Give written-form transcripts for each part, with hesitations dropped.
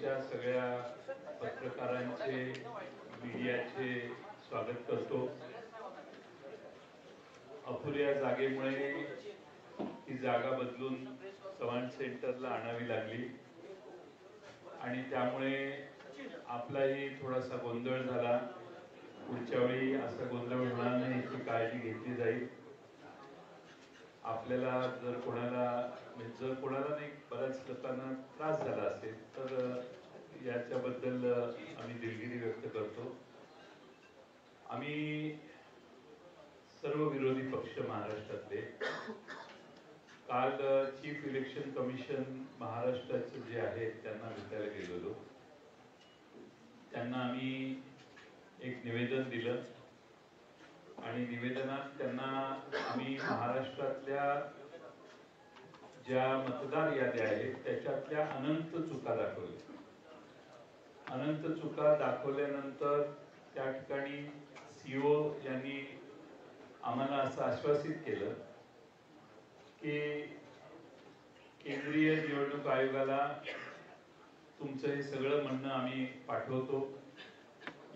तुमच्या सगळ्या पत्रकारांचे, मीडियाचे स्वागत करतो। अपुऱ्या जागेमुळे ही जागा बदलून चव्हाण सेंटरला आणावी लागली आणि त्यामुळे आपलाही थोडासा गोंधळ झाला। पुढच्या वेळी असा गोंधळ होणार नाही याची काळजी घेतली जाईल। आपल्याला जर कोणाला नाही, बऱ्याच लोकांना त्रास झाला असेल तर याच्याबद्दल आम्ही दिलगिरी व्यक्त करतो। आम्ही सर्व विरोधी पक्ष महाराष्ट्रातले काल चीफ इलेक्शन कमिशन महाराष्ट्राचे जे आहेत त्यांना भेटायला गेलेलो। त्यांना आम्ही एक निवेदन दिलं आणि निवेदनात त्यांना आम्ही महाराष्ट्रातल्या ज्या मतदार याद्या आहेत त्याच्यातल्या अनंत चुका दाखवल्या। अनंत चुका दाखवल्यानंतर त्या ठिकाणी सीओ यांनी आम्हाला असं आश्वासित केलं की केंद्रीय निवडणूक आयोगाला तुमचं हे सगळं म्हणणं आम्ही पाठवतो।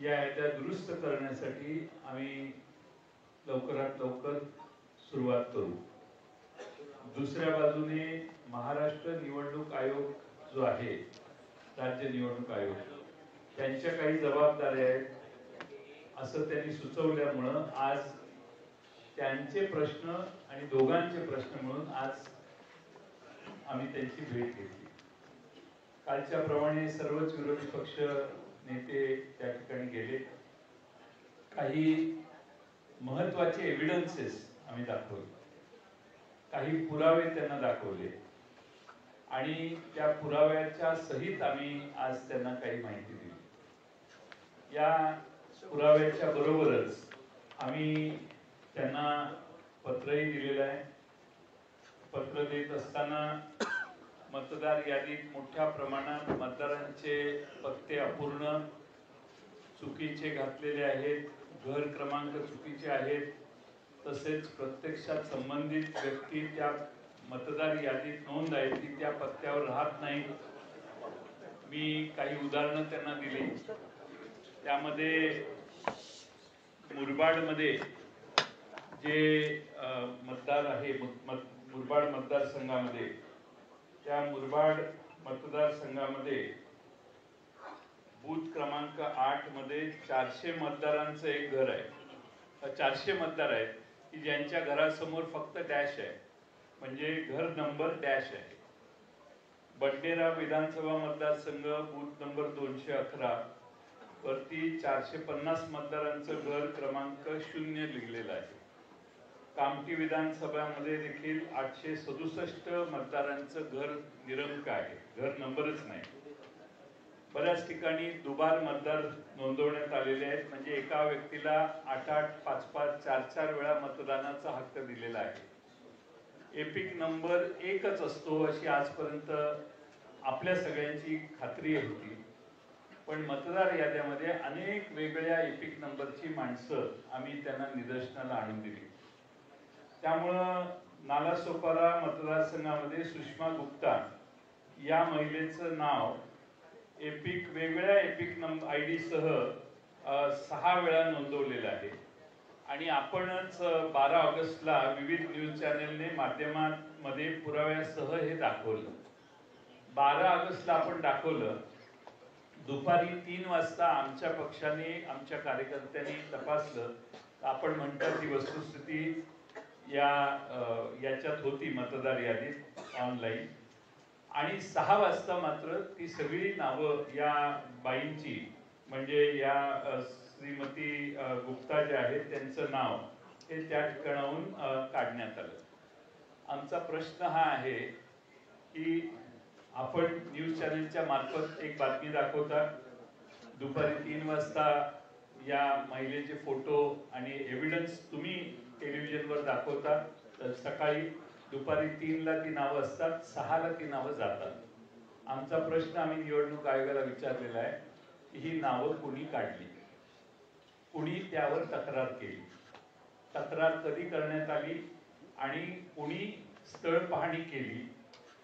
या याद्या दुरुस्त करण्यासाठी आम्ही लवकरात लवकर सुरुवात करू। दुसऱ्या बाजूने महाराष्ट्र निवडणूक आयोग जो आहे, राज्य निवडणूक आयोग, त्यांच्या काही जबाबदाऱ्या आहेत असं त्यांनी सुचवल्यामुळं आज त्यांचे प्रश्न आणि दोघांचे प्रश्न म्हणून आज आम्ही त्यांची भेट घेतली। कालच्या प्रमाणे सर्वच विरोधी पक्ष नेते त्या ठिकाणी गेले। काही महत्त्वाचे एव्हिडन्सेस आम्ही दाखवले, काही पुरावे त्यांना दाखवले आणि त्या पुराव्याच्या सहित आम्ही आज त्यांना काही माहिती दिली। या पुराव्याच्या बरोबरच आम्ही त्यांना पत्रही दिलेलं आहे। पत्र देत असताना मतदार यादीत मोठ्या प्रमाणात मतदारांचे पत्ते अपूर्ण, चुकीचे घातलेले आहेत, घर क्रमांक चुकीचे आहेत, तसेच प्रत्यक्षात संबंधित व्यक्ती त्या मतदार यादीत नोंद आहे ती त्या पत्त्यावर राहत नाही। मी काही उदाहरणं त्यांना दिली। त्यामध्ये मुरबाडमध्ये जे मतदार आहे, मुरबाड मतदारसंघामध्ये, त्या मुरबाड मतदारसंघामध्ये बूथ क्रमांक 8 मध्ये 400 मतदारांचं एक घर आहे। 400 मतदार आहेत की ज्यांच्या घरासमोर फक्त डॅश आहे, म्हणजे घर नंबर डॅश आहे। बंडेरा विधानसभा मतदारसंघ बूथ नंबर 211 वरती 450 मतदारांचं घर क्रमांक 0 लिहिलेलं आहे। कामठी विधानसभामध्ये देखील 867 मतदारांचं घर निरंक आहे, घर नंबरच नाही। बऱ्याच ठिकाणी दुबार मतदार नोंदवण्यात आलेले आहेत, म्हणजे एका व्यक्तीला 8-8, 5-5, 4-4 वेळा मतदानाचा हक्क दिलेला आहे। एपिक नंबर एकच असतो अशी आजपर्यंत आपल्या सगळ्यांची खात्री होती, पण मतदार याद्यामध्ये अनेक वेगळ्या एपिक नंबरची माणसं आम्ही त्यांना निदर्शनाला आणून दिली। त्यामुळं नालासोपारा मतदारसंघामध्ये सुषमा गुप्ता या महिलेचं नाव वेगळ्या एपिक नंबर ID सह 6 वेळा नोंदवलेलं आहे आणि आपणच 12 ऑगस्टला विविध न्यूज चॅनलने माध्यमांमध्ये पुराव्यासह हे दाखवलं। 12 ऑगस्टला आपण दाखवलं। दुपारी 3 वाजता आमच्या पक्षाने, आमच्या कार्यकर्त्यांनी तपासलं, आपण म्हणतात ती वस्तुस्थिती याच्यात होती मतदार यादीत ऑनलाईन, आणि 6 वाजता मात्र ती सगळी नावं या बाईंची, म्हणजे या श्रीमती गुप्ता जे आहेत त्यांचं नाव हे त्या ठिकाणाहून काढण्यात आलं। आमचा प्रश्न हा आहे की आपण न्यूज चॅनलच्या मार्फत एक बातमी दाखवता, दुपारी 3 वाजता या महिलेचे फोटो आणि एव्हिडन्स तुम्ही टेलिव्हिजनवर दाखवता, तर सकाळी दुपारी 3 ला ती नावं असतात, 6 ला ती नावं जातात। आमचा प्रश्न आम्ही निवडणूक आयोगाला विचारलेला आहे की ही नावं कुणी काढली, कुणी त्यावर तक्रार केली, तक्रार कधी करण्यात आली आणि कुणी स्थळ पाहणी केली,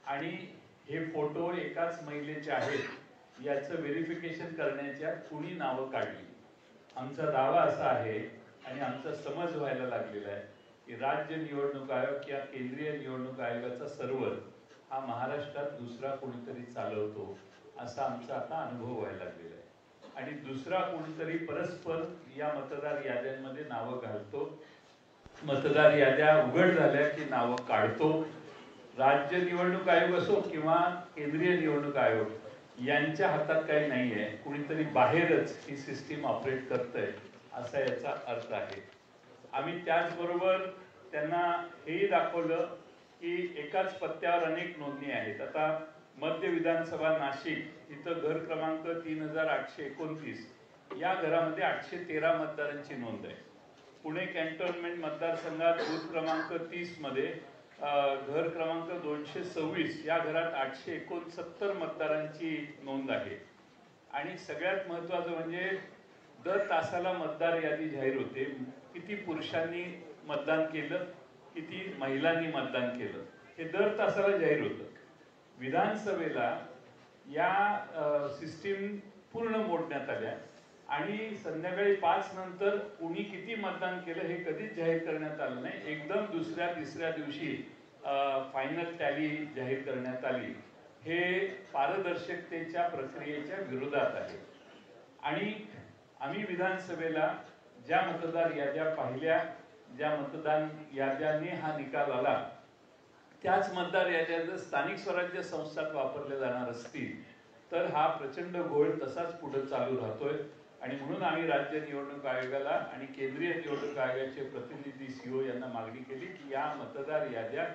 आणि हे फोटो एकाच महिलेचे आहेत याचं व्हेरिफिकेशन करण्याच्या कुणी नावं काढली. आमचा दावा असा आहे आणि आमचा समज व्हायला लागलेला आहे की राज्य निवडणूक आयोग किंवा केंद्रीय निवडणूक आयोगाचा सर्व्हर हा महाराष्ट्रात दुसरा कोणीतरी चालवतो असा आमचा आता अनुभव व्हायला लागलेला आहे. आणि दुसरा कोणीतरी परस्पर या मतदार याद्यांमध्ये नावं घालतो, मतदार याद्या उघड झाल्या की नावं काढतो. राज्य निवडणूक आयोग असो किंवा केंद्रीय निवडणूक आयोग यांच्या हातात काही नाही आहे, कुणीतरी बाहेरच ही सिस्टीम ऑपरेट करतंय असा याचा अर्थ आहे. आम्ही त्याचबरोबर त्यांना हेही दाखवलं की एकाच पत्त्यावर अनेक नोंदणी आहेत. आता मध्य विधानसभा नाशिक इथं घर क्रमांक 3829 या घरामध्ये 813 मतदारांची नोंद आहे. पुणे कॅन्टोन्मेंट मतदारसंघात बूथ क्रमांक 30 मध्ये घर क्रमांक 226 या घरात 869 मतदारांची नोंद आहे. आणि सगळ्यात महत्त्वाचं म्हणजे दर तासाला मतदार यादी जाहीर होते. किती पुरुषांनी मतदान केलं, किती महिलांनी मतदान केलं हे दर तासाला जाहीर होतं. विधानसभेला या सिस्टीम पूर्ण मोडण्यात आल्या आणि संध्याकाळी 5 नंतर कुणी किती मतदान केलं हे कधीच जाहीर करण्यात आलं नाही. एकदम दुसऱ्या तिसऱ्या दिवशी फायनल टॅली जाहीर करण्यात आली. हे पारदर्शकतेच्या प्रक्रियेच्या विरोधात आहे. आणि आम्ही विधानसभेला ज्या मतदार याद्या पाहिल्या, ज्या मतदान याद्यांनी हा निकाल आला, त्याच मतदार याद्या जर स्थानिक स्वराज्य संस्थात वापरल्या जाणार असतील तर हा प्रचंड घोळ तसाच पुढे चालू राहतोय. आणि म्हणून आम्ही राज्य निवडणूक आयोगाला आणि केंद्रीय निवडणूक आयोगाचे प्रतिनिधी CO यांना मागणी केली की या मतदार याद्या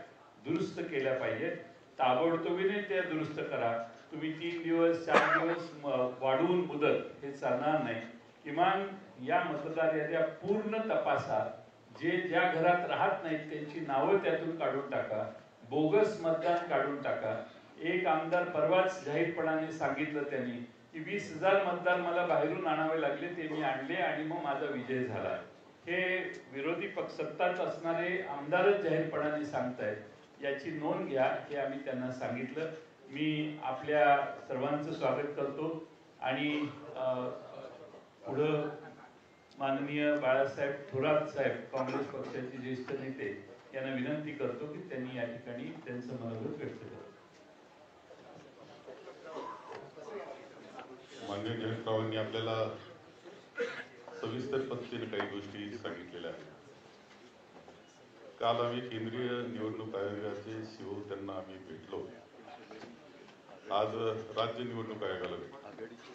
दुरुस्त केल्या पाहिजेत. ताबडतोबीने त्या दुरुस्त करा. तुम्ही 3 दिवस 4 दिवस वाढवून मुदत हे चालणार नाही. किमान या मतदार याद्या पूर्ण तपासा. जे ज्या घरात राहत नाहीत त्यांची नावं त्यातून काढून टाका. बोगस मतदान काढून टाका. एक आमदार परवाच जाहीरपणाने सांगितलं त्यांनी की 20,000 मतदार मला बाहेरून आणावे लागले, ते मी आणले आणि मग माझा विजय झाला. हे विरोधी पक्ष सत्ताच असणारे आमदारच जाहीरपणाने सांगतायत. याची नोंद घ्या हे आम्ही त्यांना सांगितलं. मी आपल्या सर्वांचं स्वागत करतो आणि पुढं माननीय बाळासाहेब थोरात साहेब काँग्रेस पक्षाचे ज्येष्ठ नेते यांना विनंती करतो की त्यांनी या ठिकाणी त्यांचं मनोगत व्यक्त करावं. माननीय जयंतरावांनी आपल्याला सविस्तर पद्धतीने काही गोष्टी सांगितलेल्या आहेत. काल आम्ही केंद्रीय निवडणूक आयोगाचे CO त्यांना आम्ही भेटलो. आज राज्य निवडणूक आयोगाला भेटलो.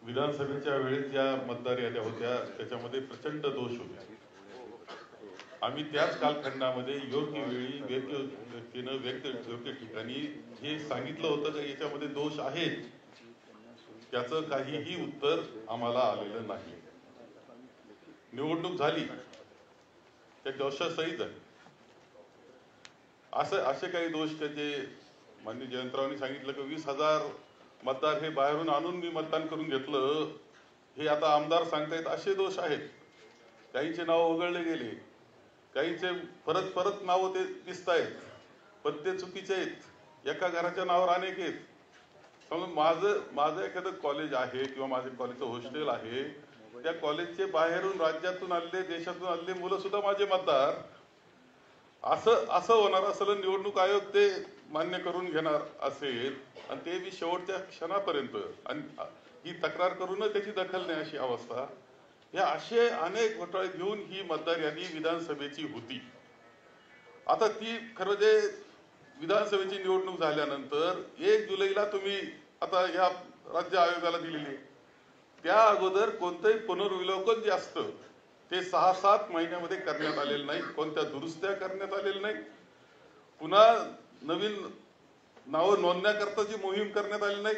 विधानसभेच्या वेळेस ज्या मतदार याद्या होत्या त्याच्यामध्ये प्रचंड दोष होते. आम्ही त्याच कालखंडामध्ये योग्य वेळी योग्य ठिकाणी हे सांगितलं होतं की याच्यामध्ये दोष आहेत. त्याचं काहीही उत्तर आम्हाला आलेलं नाही. निवडणूक झाली त्या दोषासहित झाली. असे काही दोष जे माननीय जयंतरावांनी सांगितलं की 20,000 मतदार हे बाहेरून आणून मी मतदान करून घेतलं, हे आता आमदार सांगतायत, असे दोष आहेत. काहींचे नाव वगळले गेले, काहींचे परत नावं ते दिसत आहेत, पण ते चुकीचे आहेत. एका घराच्या नावावर अनेक आहेत. माझं एखादं कॉलेज आहे किंवा माझं कॉलेजचं हॉस्टेल आहे, त्या कॉलेजचे बाहेरून राज्यातून आलेले देशातून आलेले मुलं सुद्धा माझे मतदार, असं होणार असेल निवडणूक आयोग ते मान्य करून घेणार असेल आणि ते बी शेवटच्या क्षणापर्यंत आणि ही तक्रार करूनच त्याची दखल नाही अशी अवस्था. या असे अनेक घोटाळे घेऊन ही मतदार यादी विधानसभेची होती. आता ती खरं जे विधानसभेची निवडणूक झाल्यानंतर 1 जुलैला तुम्ही आता या राज्य आयोगाला दिलेली, त्या अगोदर कोणतंही पुनर्विलोकन जे असतं ते 6-7 महिन्यामध्ये करण्यात आलेलं नाही. कोणत्या दुरुस्त्या करण्यात आलेल्या नाही. पुन्हा नवीन नावं नोंदण्याकरताची मोहीम करण्यात आली नाही.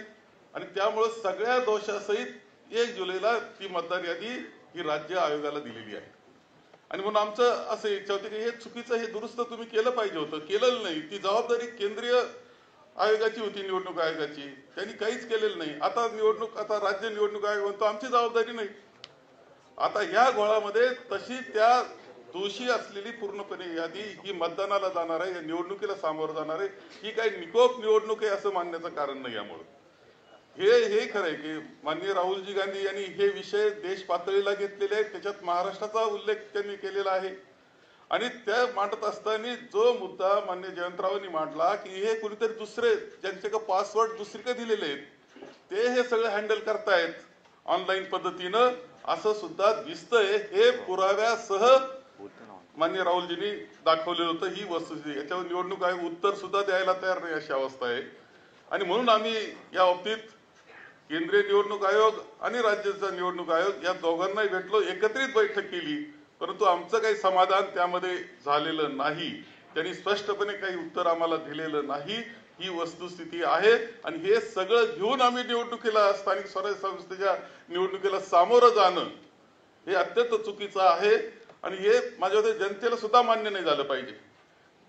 आणि त्यामुळे सगळ्या दोषासहित 1 जुलैला ती मतदार यादी ही राज्य आयोगाला दिलेली आहे. आणि म्हणून आमचं असं इच्छा होती की हे चुकीचं, हे दुरुस्त तुम्ही केलं पाहिजे होतं, केलेलं नाही. ती जबाबदारी केंद्रीय आयोगाची होती, निवडणूक आयोगाची, त्यांनी काहीच केलेलं नाही. आता राज्य निवडणूक आयोग म्हणतो आमची जबाबदारी नाही. आता ह्या घोळामध्ये तशी त्या दोषी असलेली पूर्णपणे यादी ही मतदानाला जाणार आहे, या निवडणुकीला सामोरं जाणार आहे. ही काही निकोप निवडणूक आहे असं मानण्याचं कारण नाही. यामुळे हे खरं आहे की माननीय राहुलजी गांधी यांनी हे विषय देश पातळीला घेतलेले आहेत, त्याच्यात महाराष्ट्राचा उल्लेख त्यांनी केलेला आहे. आणि त्या मांडत असताना जो मुद्दा माननीय जयंतरावांनी मांडला की हे कुणीतरी दुसरे ज्यांचे पासवर्ड दुसरीकडे दिलेले आहेत ते हे सगळं हँडल करतायत ऑनलाईन पद्धतीनं, असं सुद्धा दिसतंय. हे पुराव्यासह माननीय राहुलजींनी दाखवलेलं होतं. ही वस्तुस्थिती, याच्यावर निवडणूक आयोग उत्तर सुद्धा द्यायला तयार नाही अशी अवस्था आहे. आणि म्हणून आम्ही या बाबतीत केंद्रीय निवडणूक आयोग आणि राज्याचा निवडणूक आयोग या दोघांनाही भेटलो, एकत्रित बैठक केली, परंतु आमचं काही समाधान त्यामध्ये झालेलं नाही. त्यांनी स्पष्टपणे काही उत्तर आम्हाला दिलेलं नाही. ही वस्तुस्थिती आहे. आणि हे सगळं घेऊन आम्ही निवडणुकीला, स्थानिक स्वराज्य संस्थेच्या निवडणुकीला सामोरं जाणं हे अत्यंत चुकीचं आहे. आणि हे माझ्या मते जनतेला सुद्धा मान्य नाही झालं पाहिजे.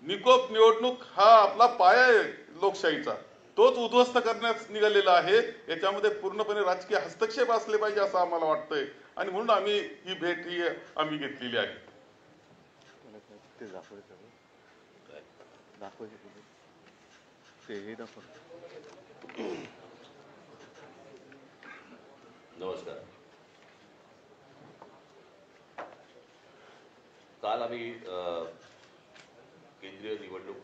निकोप निवडणूक हा आपला पाया आहे लोकशाहीचा, तोच उद्ध्वस्त करण्यास निघालेला आहे. याच्यामध्ये पूर्णपणे राजकीय हस्तक्षेप असले पाहिजे असं आम्हाला वाटतंय. आणि म्हणून आम्ही ही भेट आम्ही घेतलेली आहे. नमस्कार. काल आम्ही केंद्रीय निवडणूक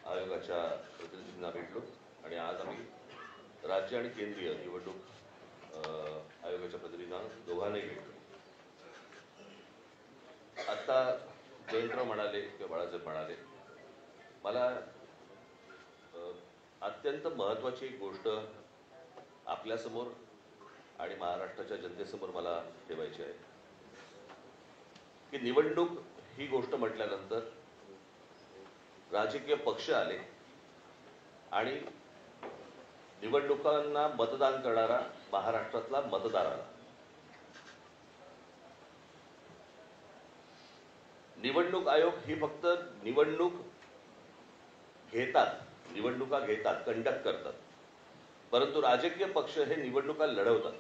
आयोगाच्या प्रतिनिधींना भेटलो आणि आज आम्ही राज्य आणि केंद्रीय निवडणूक आयोगाच्या प्रतिनिधींना दोघांनाही भेटलो. आता जयंतराव म्हणाले किंवा बाळासाहेब म्हणाले, मला अत्यंत महत्वाची एक गोष्ट आपल्यासमोर आणि महाराष्ट्राच्या जनतेसमोर मला ठेवायची आहे की निवडणूक ही गोष्ट म्हटल्यानंतर राजकीय पक्ष आले आणि निवडणुकांना मतदान करणारा महाराष्ट्रातला मतदार आला. निवडणूक आयोग ही फक्त निवडणुका घेतात, कंडक्ट करतात, परंतु राजकीय पक्ष हे निवडणुका लढवतात.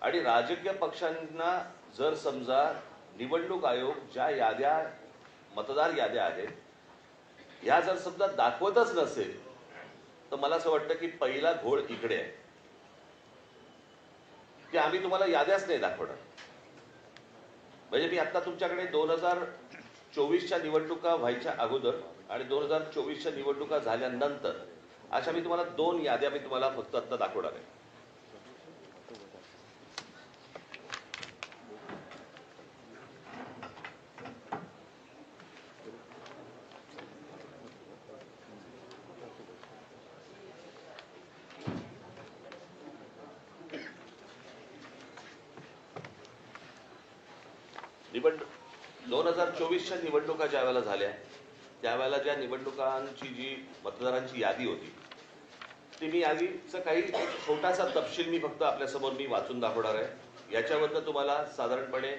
आणि राजकीय पक्षांना जर समजा निवडणूक आयोग ज्या याद्या, मतदार याद्या आहेत, ह्या जर समजा दाखवतच नसेल तर मला असं वाटतं की पहिला घोळ इकडे आहे की आम्ही तुम्हाला याद्याच नाही दाखवणार. म्हणजे मी आता तुमच्याकडे 2024च्या निवडणुका व्हायच्या अगोदर आणि 2024च्या निवडणुका झाल्यानंतर अशा मी तुम्हाला 2 याद्या मी तुम्हाला फक्त आता दाखवणार आहे. निवडणूक 2024च्या निवडणुका ज्या वेळेला झाल्या त्यावेळेला ज्या निवडणुकांची जी मतदारांची यादी होती ती मी यादीचा काही छोटासा तपशील मी फक्त आपल्यासमोर मी वाचून दाखवणार आहे. याच्यावरनं तुम्हाला साधारणपणे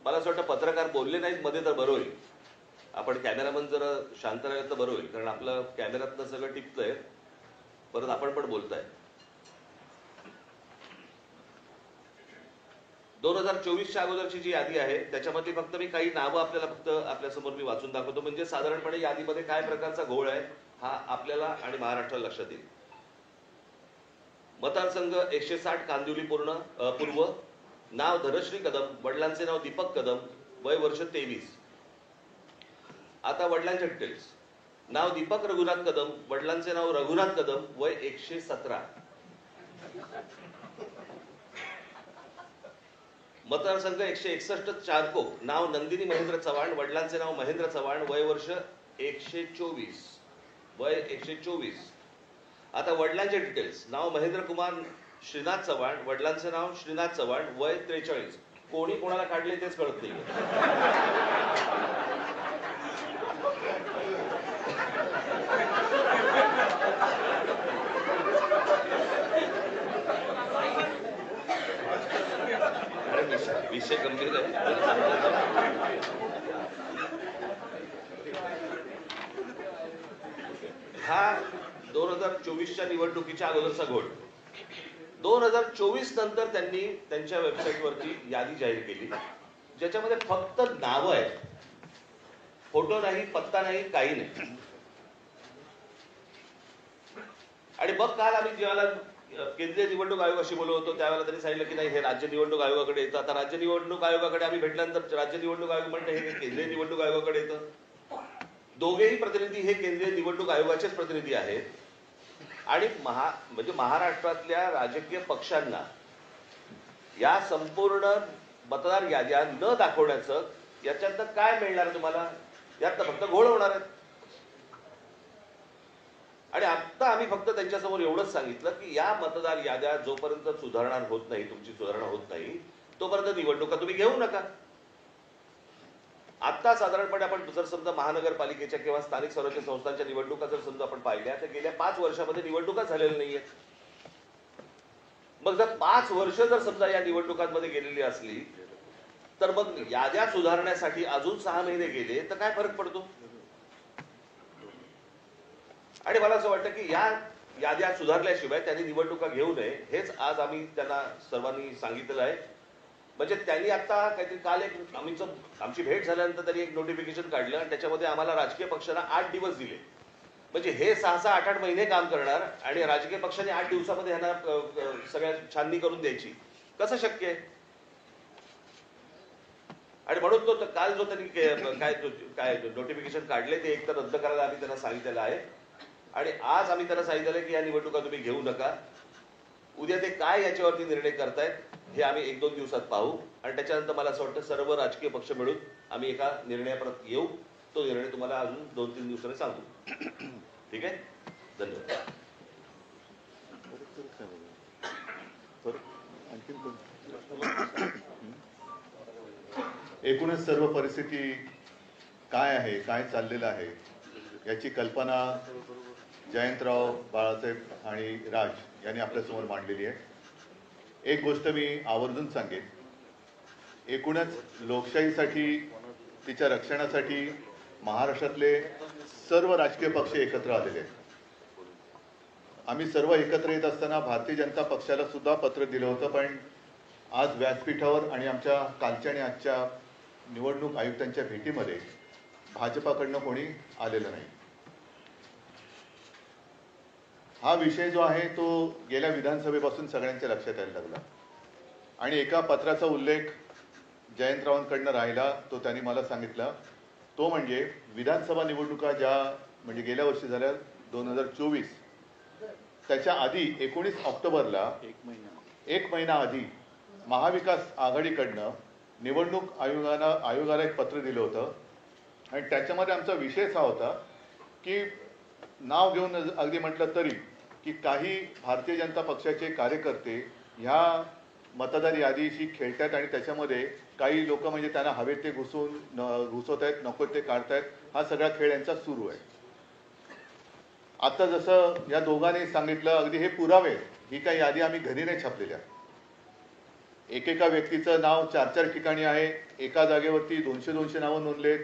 मला असं वाटतं पत्रकार बोलले नाहीत मध्ये तर बरं होईल, आपण कॅमेरामन जर शांत राहिलं तर बरं होईल, कारण आपलं कॅमेऱ्यातनं सगळं टिपतंय, परत आपण पण बोलताय. 2024च्या अगोदरची जी यादी आहे त्याच्यामध्ये फक्त मी काही नावं आपल्याला फक्त आपल्यासमोर मी वाचून दाखवतो, म्हणजे साधारणपणे यादीमध्ये काय प्रकारचा घोळ आहे हा आपल्याला आणि महाराष्ट्राला लक्षात येईल. मतदारसंघ 160 कांदिवली पूर्व, नाव धनश्री कदम, वडिलांचे नाव दीपक कदम, वय वर्ष 23. आता वडिलांचे डिटेल्स. नाव दीपक रघुनाथ कदम, वडिलांचे नाव रघुनाथ कदम, वय 117. मतदारसंघ 161 चारकोप, नाव नंदिनी महेंद्र चव्हाण, वडिलांचे नाव महेंद्र चव्हाण, वय वर्ष 124, वय 124. आता वडिलांचे डिटेल्स. नाव महेंद्र कुमार श्रीनाथ चव्हाण, वडिलांचे नाव श्रीनाथ चव्हाण, वय 43. कोणी कोणाला काढले तेच कळत नाही. विषय गंभीर आहे. हा 2024च्या निवडणुकीच्या अगोदरचा घोळ. 2024 नंतर त्यांनी त्यांच्या वेबसाईटवरती यादी जाहीर केली ज्याच्यामध्ये फक्त नावं आहेत, फोटो नाही, पत्ता नाही, काही नाही. आणि मग काल आम्ही ज्यावेळेला केंद्रीय निवडणूक आयोगाशी बोलत होतो त्यावेळेला त्यांनी सांगितलं की नाही हे राज्य निवडणूक आयोगाकडे येतं. आता राज्य निवडणूक आयोगाकडे आम्ही भेटल्यानंतर राज्य निवडणूक आयोग म्हणते हे केंद्रीय निवडणूक आयोगाकडे येतं. दोघेही प्रतिनिधी हे केंद्रीय निवडणूक आयोगाचेच प्रतिनिधी आहेत. आणि म्हणजे महाराष्ट्रातल्या राजकीय पक्षांना या संपूर्ण मतदार याद्या न दाखवण्याचं याच्यातनं काय मिळणार तुम्हाला? यातनं फक्त घोळ होणार आहेत. आणि आता आम्ही फक्त त्यांच्यासमोर एवढंच सांगितलं की या मतदार याद्या जोपर्यंत सुधारणा होत नाही, तुमची सुधारणा होत नाही, तोपर्यंत निवडणुका तुम्ही घेऊ नका. आता साधारणपणे आपण जर समजा महानगरपालिकेच्या किंवा स्थानिक स्वराज्य संस्थांच्या निवडणुका जर समजा आपण पाहिल्या तर गेल्या 5 वर्षामध्ये निवडणुका झालेल्या नाहीये. मग जर 5 वर्ष जर समजा या निवडणुकांमध्ये गेलेली असली तर मग याद्या सुधारण्यासाठी अजून 6 महिने गेले तर काय फरक पडतो? आणि मला असं वाटतं की या याद्या सुधारल्याशिवाय त्यांनी निवडणुका घेऊ नये हेच आज आम्ही त्यांना सर्वांनी सांगितलेलं आहे. म्हणजे त्यांनी आता काहीतरी काल एक आमची भेट झाल्यानंतर त्यांनी एक नोटिफिकेशन काढलं आणि त्याच्यामध्ये आम्हाला राजकीय पक्षांना 8 दिवस दिले. म्हणजे हे 6-6, 8-8 महिने काम करणार आणि राजकीय पक्षांनी 8 दिवसामध्ये ह्यांना सगळ्या छाननी करून द्यायची, कसं शक्य आहे? आणि म्हणून तो काल जो त्यांनी काय नोटिफिकेशन काढले ते एकतर रद्द करायला आम्ही त्यांना सांगितलेलं आहे. आणि आज आम्ही त्यांना सांगितलं की या निवडणुका तुम्ही घेऊ नका. उद्या ते काय याच्यावरती निर्णय करतायत हे आम्ही 1-2 दिवसात पाहू आणि त्याच्यानंतर मला असं वाटतं सर्व राजकीय पक्ष मिळून आम्ही एका निर्णयापर्यंत येऊ. तो निर्णय तुम्हाला अजून 2-3 दिवसांनी सांगू. ठीक आहे, धन्यवाद. एकूणच सर्व परिस्थिती काय आहे, काय चाललेलं आहे याची कल्पना जयंतराव, बाळासाहेब आणि राज यांनी आपल्यासमोर मांडलेली आहे. एक गोष्ट मी आवर्जून सांगेन, एकूणच लोकशाहीसाठी, तिच्या रक्षणासाठी महाराष्ट्रातले सर्व राजकीय पक्ष एकत्र आलेले आहेत. आम्ही सर्व एकत्र येत असताना भारतीय जनता पक्षाला सुद्धा पत्र दिलं होतं, पण आज व्यासपीठावर आणि आमच्या कालच्या आणि आजच्या निवडणूक आयुक्तांच्या भेटीमध्ये भाजपाकडनं कोणी आलेलं नाही. हा विषय जो आहे तो गेल्या विधानसभेपासून सगळ्यांच्या लक्षात यायला लागला आणि एका पत्राचा उल्लेख जयंतरावांकडनं राहिला, तो त्यांनी मला सांगितला. तो म्हणजे विधानसभा निवडणुका ज्या म्हणजे गेल्या वर्षी झाल्या 2024, त्याच्या आधी 19 ऑक्टोबरला एक महिना आधी महाविकास आघाडीकडनं निवडणूक आयोगाला एक पत्र दिलं होतं आणि त्याच्यामध्ये आमचा विषय असा होता की नाव घेऊन अगदी म्हटलं तरी की काही भारतीय जनता पक्षाचे कार्यकर्ते ह्या मतदार यादीशी खेळतात आणि त्याच्यामध्ये काही लोक म्हणजे त्यांना हवे ते घुसवत आहेत, नको ते काढतायत. हा सगळा खेळ यांचा सुरू आहे. आता जसं या दोघांनी सांगितलं, अगदी हे पुरावे, ही काही यादी आम्ही घरी नाही छापलेल्या. एकेका व्यक्तीचं नाव 4-4 ठिकाणी आहे, एका जागेवरती 200-200 नावं नोंदलेत.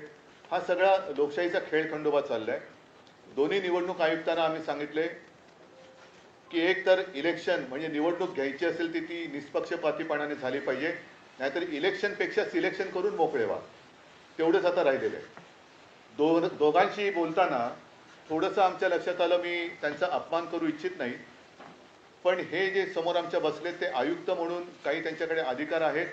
हा सगळा लोकशाहीचा खेळ खंडोबा चाललाय. दोन्ही निवडणूक आयुक्तांना आम्ही सांगितले की एक तर इलेक्शन म्हणजे निवडणूक घ्यायची असेल ती निष्पक्षपातीपणाने झाली पाहिजे, नाहीतर इलेक्शनपेक्षा सिलेक्शन करून मोकळे व्हा. तेवढंच आता राहिलेलं आहे. दोघांशी बोलताना थोडंसं आमच्या लक्षात आलं, मी त्यांचा अपमान करू इच्छित नाही, पण हे जे समोर आमच्या बसले ते आयुक्त म्हणून काही त्यांच्याकडे अधिकार आहेत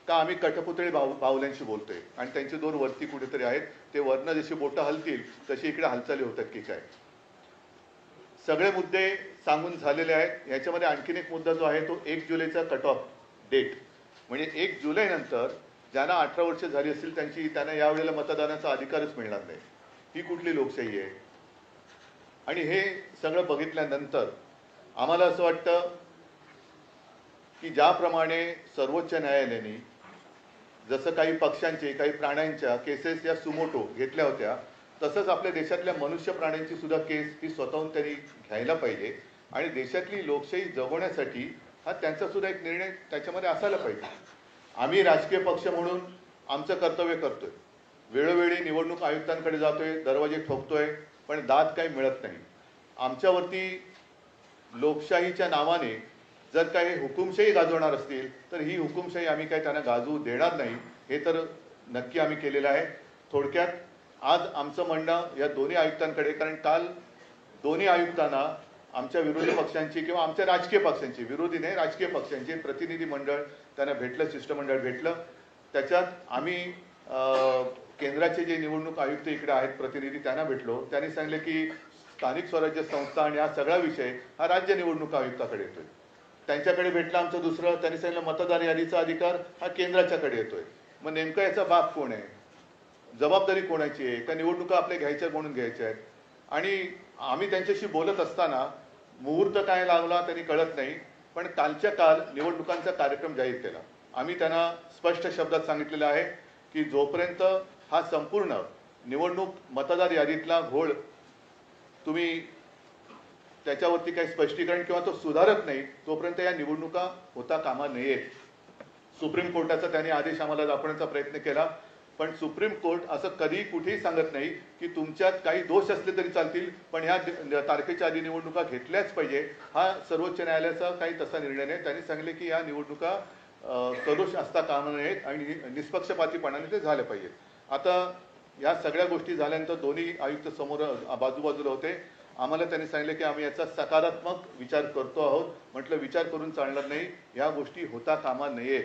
का आम्ही कठपुतळी बाहुल्यांशी बोलतोय आणि त्यांचे 2 वरती कुठेतरी आहेत, ते वरनं जशी बोटं हलतील तशी इकडे हालचाली होतात की काय. सगळे मुद्दे सांगून झालेले आहेत. याच्यामध्ये आणखीन एक मुद्दा जो आहे तो 1 जुलैचा कट ऑफ डेट, म्हणजे 1 जुलै नंतर ज्यांना 18 वर्ष झाली असतील त्यांना यावेळेला मतदानाचा अधिकारच मिळणार नाही. ही कुठली लोकशाही आहे? आणि हे सगळं बघितल्यानंतर आम्हाला असं वाटतं की ज्याप्रमाणे सर्वोच्च न्यायालयाने जसं काही पक्षांचे, काही प्राण्यांच्या केसेस या सुमोटो घेतल्या होत्या, तसंच आपल्या देशातल्या मनुष्य प्राण्यांची सुद्धा केस ही स्वतःहून त्यांनी घ्यायला पाहिजे आणि देशातली लोकशाही जगवण्यासाठी हा त्यांचा सुद्धा एक निर्णय त्याच्यामध्ये असायला पाहिजे. आम्ही राजकीय पक्ष म्हणून आमचं कर्तव्य करतोय, वेळोवेळी निवडणूक आयुक्तांकडे जातोय, दरवाजे ठोकतोय, पण दाद काही मिळत नाही. आमच्यावरती लोकशाहीच्या नावाने जर काही हुकुमशाही गाजवणार असतील तर ही हुकुमशाही आम्ही काही त्यांना गाजवू देणार नाही, हे तर नक्की आम्ही केलेलं आहे. थोडक्यात आज आमचं म्हणणं या दोन्ही आयुक्तांकडे, कारण काल दोन्ही आयुक्तांना आमच्या विरोधी पक्षांची किंवा आमच्या राजकीय पक्षांची, विरोधी नाही राजकीय पक्षांचे प्रतिनिधी मंडळ त्यांना भेटलं, शिष्टमंडळ भेटलं. त्याच्यात आम्ही केंद्राचे जे निवडणूक आयुक्त इकडे आहेत प्रतिनिधी त्यांना भेटलो. त्यांनी सांगितले की स्थानिक स्वराज्य संस्था आणि हा सगळा विषय हा राज्य निवडणूक आयुक्ताकडे येतोय. त्यांच्याकडे भेटलं आमचं दुसरं, त्यांनी सांगितलं मतदार यादीचा अधिकार हा केंद्राच्याकडे येतोय. मग नेमका याचा बाप कोण आहे, जबाबदारी कोणाची आहे, का निवडणुका आपल्या घ्यायच्या म्हणून घ्यायच्या आहेत. आणि आम्ही त्यांच्याशी बोलत असताना मुहूर्त काय लागला त्यांनी कळत नाही, पण कालच्या काल निवडणुकांचा कार्यक्रम जाहीर केला. आम्ही त्यांना स्पष्ट शब्दात सांगितलेलं आहे की जोपर्यंत हा संपूर्ण निवडणूक मतदार यादीतला घोळ तुम्ही त्याच्यावरती काही स्पष्टीकरण किंवा तो सुधारत नाही तोपर्यंत या निवडणुका होता कामा नयेत. सुप्रीम कोर्टाचा त्यांनी आदेश आम्हाला दाखवण्याचा प्रयत्न केला, पण सुप्रीम कोर्ट असं कधी कुठेही सांगत नाही की तुमच्यात काही दोष असले तरी चालतील, पण ह्या तारखेच्या आधी निवडणुका घेतल्याच पाहिजे. हा सर्वोच्च न्यायालयाचा काही तसा निर्णय नाही. त्यांनी सांगितले की या निवडणुका सदोष असता कामा नयेत आणि निष्पक्षपातीपणाने ते झाले पाहिजेत. आता या सगळ्या गोष्टी झाल्यानंतर दोन्ही आयुक्त समोर बाजूबाजूला होते. आम्हाला त्यांनी सांगितले की आम्ही याचा सकारात्मक विचार करतो आहोत. म्हटलं विचार करून चालणार नाही, या गोष्टी होता कामा नयेत.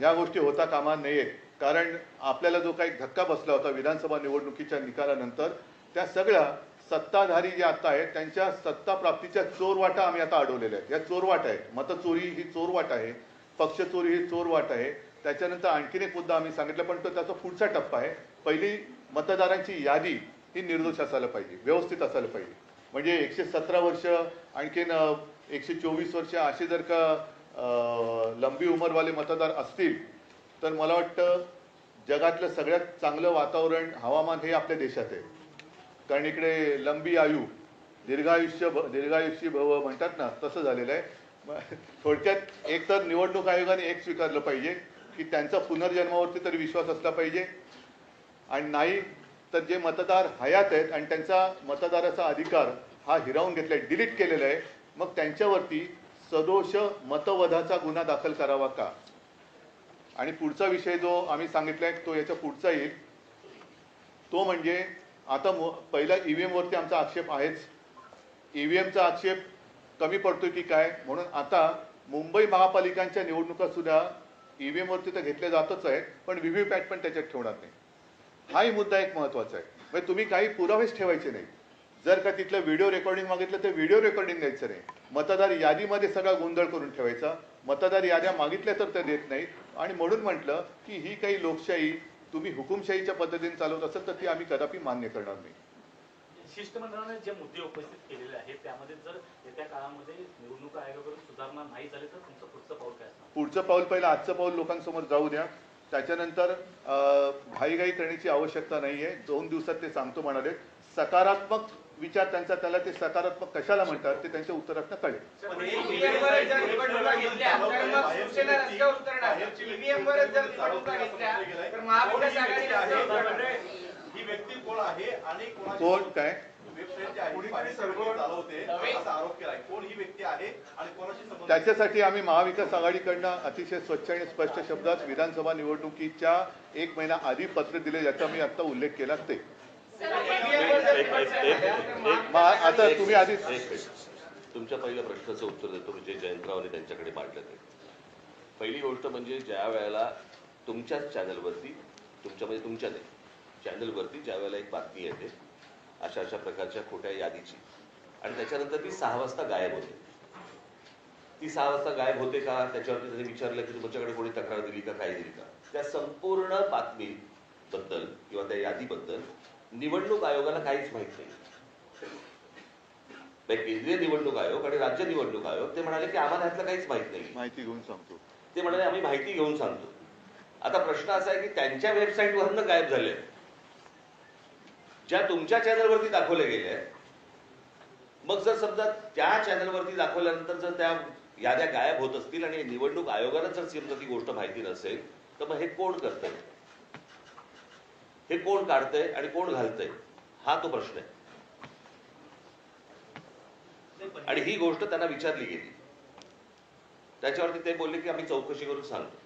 या गोष्टी होता कामा नयेत, कारण आपल्याला जो काही धक्का बसला होता विधानसभा निवडणुकीच्या निकालानंतर, त्या सगळ्या सत्ताधारी जे आता आहेत त्यांच्या सत्ता प्राप्तीच्या चोरवाटा आम्ही आता अडवलेल्या आहेत. या चोरवाटा आहेत. मतचोरी ही चोरवाट आहे, पक्षचोरी ही चोरवाट आहे. त्याच्यानंतर आणखीन एक मुद्दा आम्ही सांगितला, पण तो त्याचा पुढचा टप्पा आहे. पहिली मतदारांची यादी ही निर्दोष असायला पाहिजे, व्यवस्थित असायला पाहिजे. म्हणजे 117 वर्ष आणखीन 124 वर्ष असे जर का लंबी उमरवाले मतदार असतील तर मला वाटतं जगातलं सगळ्यात चांगलं वातावरण हवामान हे आपल्या देशात आहे. कारण इकडे लंबी आयु दीर्घायुष्य भव म्हणतात ना, तसं झालेलं आहे. थोडक्यात एक तर निवडणूक आयोगाने एक स्वीकारलं पाहिजे की त्यांचा पुनर्जन्मावरती तरी विश्वास असला पाहिजे, आणि नाही तर जे मतदार हयात आहेत आणि त्यांचा मतदाराचा अधिकार हा हिरावून घेतलाय, डिलीट केलेला आहे, मग त्यांच्यावरती सदोष मतवधाचा गुन्हा दाखल करावा का. आणि पुढचा विषय जो आम्ही सांगितलाय तो याच्या पुढचा येईल, तो म्हणजे आता पहिला ईव्हीएम वरती आमचा आक्षेप आहेच. ईव्हीएमचा आक्षेप कमी पडतोय की काय, म्हणून आता मुंबई महापालिकांच्या निवडणुका सुद्धा ईव्हीएम वरती तर घेतल्या जातच आहेत, पण व्हीव्हीपॅट पण त्याच्यात ठेवणार नाही. हाही मुद्दा एक महत्वाचा आहे. म्हणजे तुम्ही काही पुरावेच ठेवायचे नाही. जर का तिथलं व्हिडिओ रेकॉर्डिंग मागितलं तर व्हिडिओ रेकॉर्डिंग द्यायचं नाही. मतदार यादीमध्ये सगळा गोंधळ करून ठेवायचा. मतदार याद्या मागितल्या तर ते देत नाहीत. आणि म्हणून म्हटलं की ही काही लोकशाही तुम्ही हुकुमशाहीच्या पद्धतीने चालवत असेल तर ती आम्ही कदापि मान्य करणार नाही. शिष्टमंडळाने जे मुद्दे उपस्थित केलेले आहेत त्यामध्ये जर येत्या काळामध्ये निवडणूक आयोगाकडून सुधारणा नाही झाली तर तुमचं पुढचं पाऊल काय असणार? पुढचं पाऊल पहिलं आजचं पाऊल लोकांसमोर जाऊ द्या. त्याच्यानंतर घाईघाई करण्याची आवश्यकता नाहीये. 2 दिवसात ते सांगतो म्हणाले. सकारात्मक विचार त्यांचा, त्याला ते सकारात्मक कशाला म्हणतात ते त्यांच्या उत्तरातनं कळेल. कोण काय त्याच्यासाठी आम्ही महाविकास आघाडीकडनं अतिशय स्वच्छ आणि स्पष्ट शब्दात विधानसभा निवडणुकीच्या 1 महिना आधी पत्र दिले, ज्याचा मी आता उल्लेख केला ते. आता तुम्ही आधी तुमच्या पहिल्या प्रश्नाचं उत्तर देतो, म्हणजे जयंतरावने त्यांच्याकडे मांडलं ते. पहिली गोष्ट म्हणजे ज्या वेळेला तुमच्याच चॅनलवरती, तुमच्या म्हणजे तुमच्या नाही चॅनलवरती ज्या वेळेला एक बातमी येते अशा अशा प्रकारच्या खोट्या यादीची, आणि त्याच्यानंतर ती 6 वाजता गायब होते. ती 6 वाजता गायब होते का, त्याच्यावरती त्यांनी विचारलं की तुमच्याकडे कोणी तक्रार दिली का, काय दिली का. त्या संपूर्ण बातमीबद्दल किंवा त्या यादीबद्दल निवडणूक आयोगाला काहीच माहित नाही. केंद्रीय निवडणूक आयोग आणि राज्य निवडणूक आयोग ते म्हणाले की आम्हाला ह्यातलं काहीच माहित नाही, माहिती घेऊन सांगतो. ते म्हणाले आम्ही माहिती घेऊन सांगतो. आता प्रश्न असा आहे की त्यांच्या वेबसाईटवरनं गायब झाले, ज्या तुमच्या चॅनलवरती दाखवल्या गेल्या. मग जर समजा त्या चॅनलवरती दाखवल्यानंतर जर त्या याद्या गायब होत असतील आणि निवडणूक आयोगाला जर समजा ती गोष्ट माहिती नसेल तर मग हे कोण करतंय, हे कोण काढतंय आणि कोण घालतंय, हा तो प्रश्न आहे. आणि ही गोष्ट त्यांना विचारली गेली, त्याच्यावरती ते बोलले की आम्ही चौकशी करून सांगतो.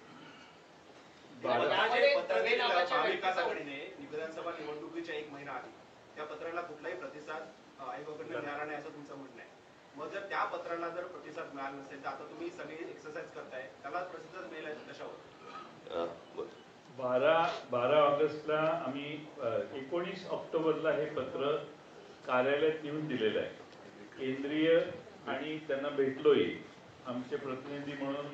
विधानसभा निवडणुकीच्या 1 महिना आधी त्या पत्राला कुठलाही प्रतिसाद आयोगाकडनं मिळाला नाही असं तुमचं म्हणणं आहे. मग जर त्या पत्राला जर प्रतिसाद मिळाला नसेल तर आता तुम्ही सगळी एक्सरसाइज करताय, त्याला प्रतिसाद मिळेल कशावर? 12 ऑगस्टला आम्ही 19 ऑक्टोबरला हे पत्र कार्यालयात येऊन दिलेलं आहे. केंद्रीय आणि त्यांना भेटलोय आमचे प्रतिनिधी म्हणून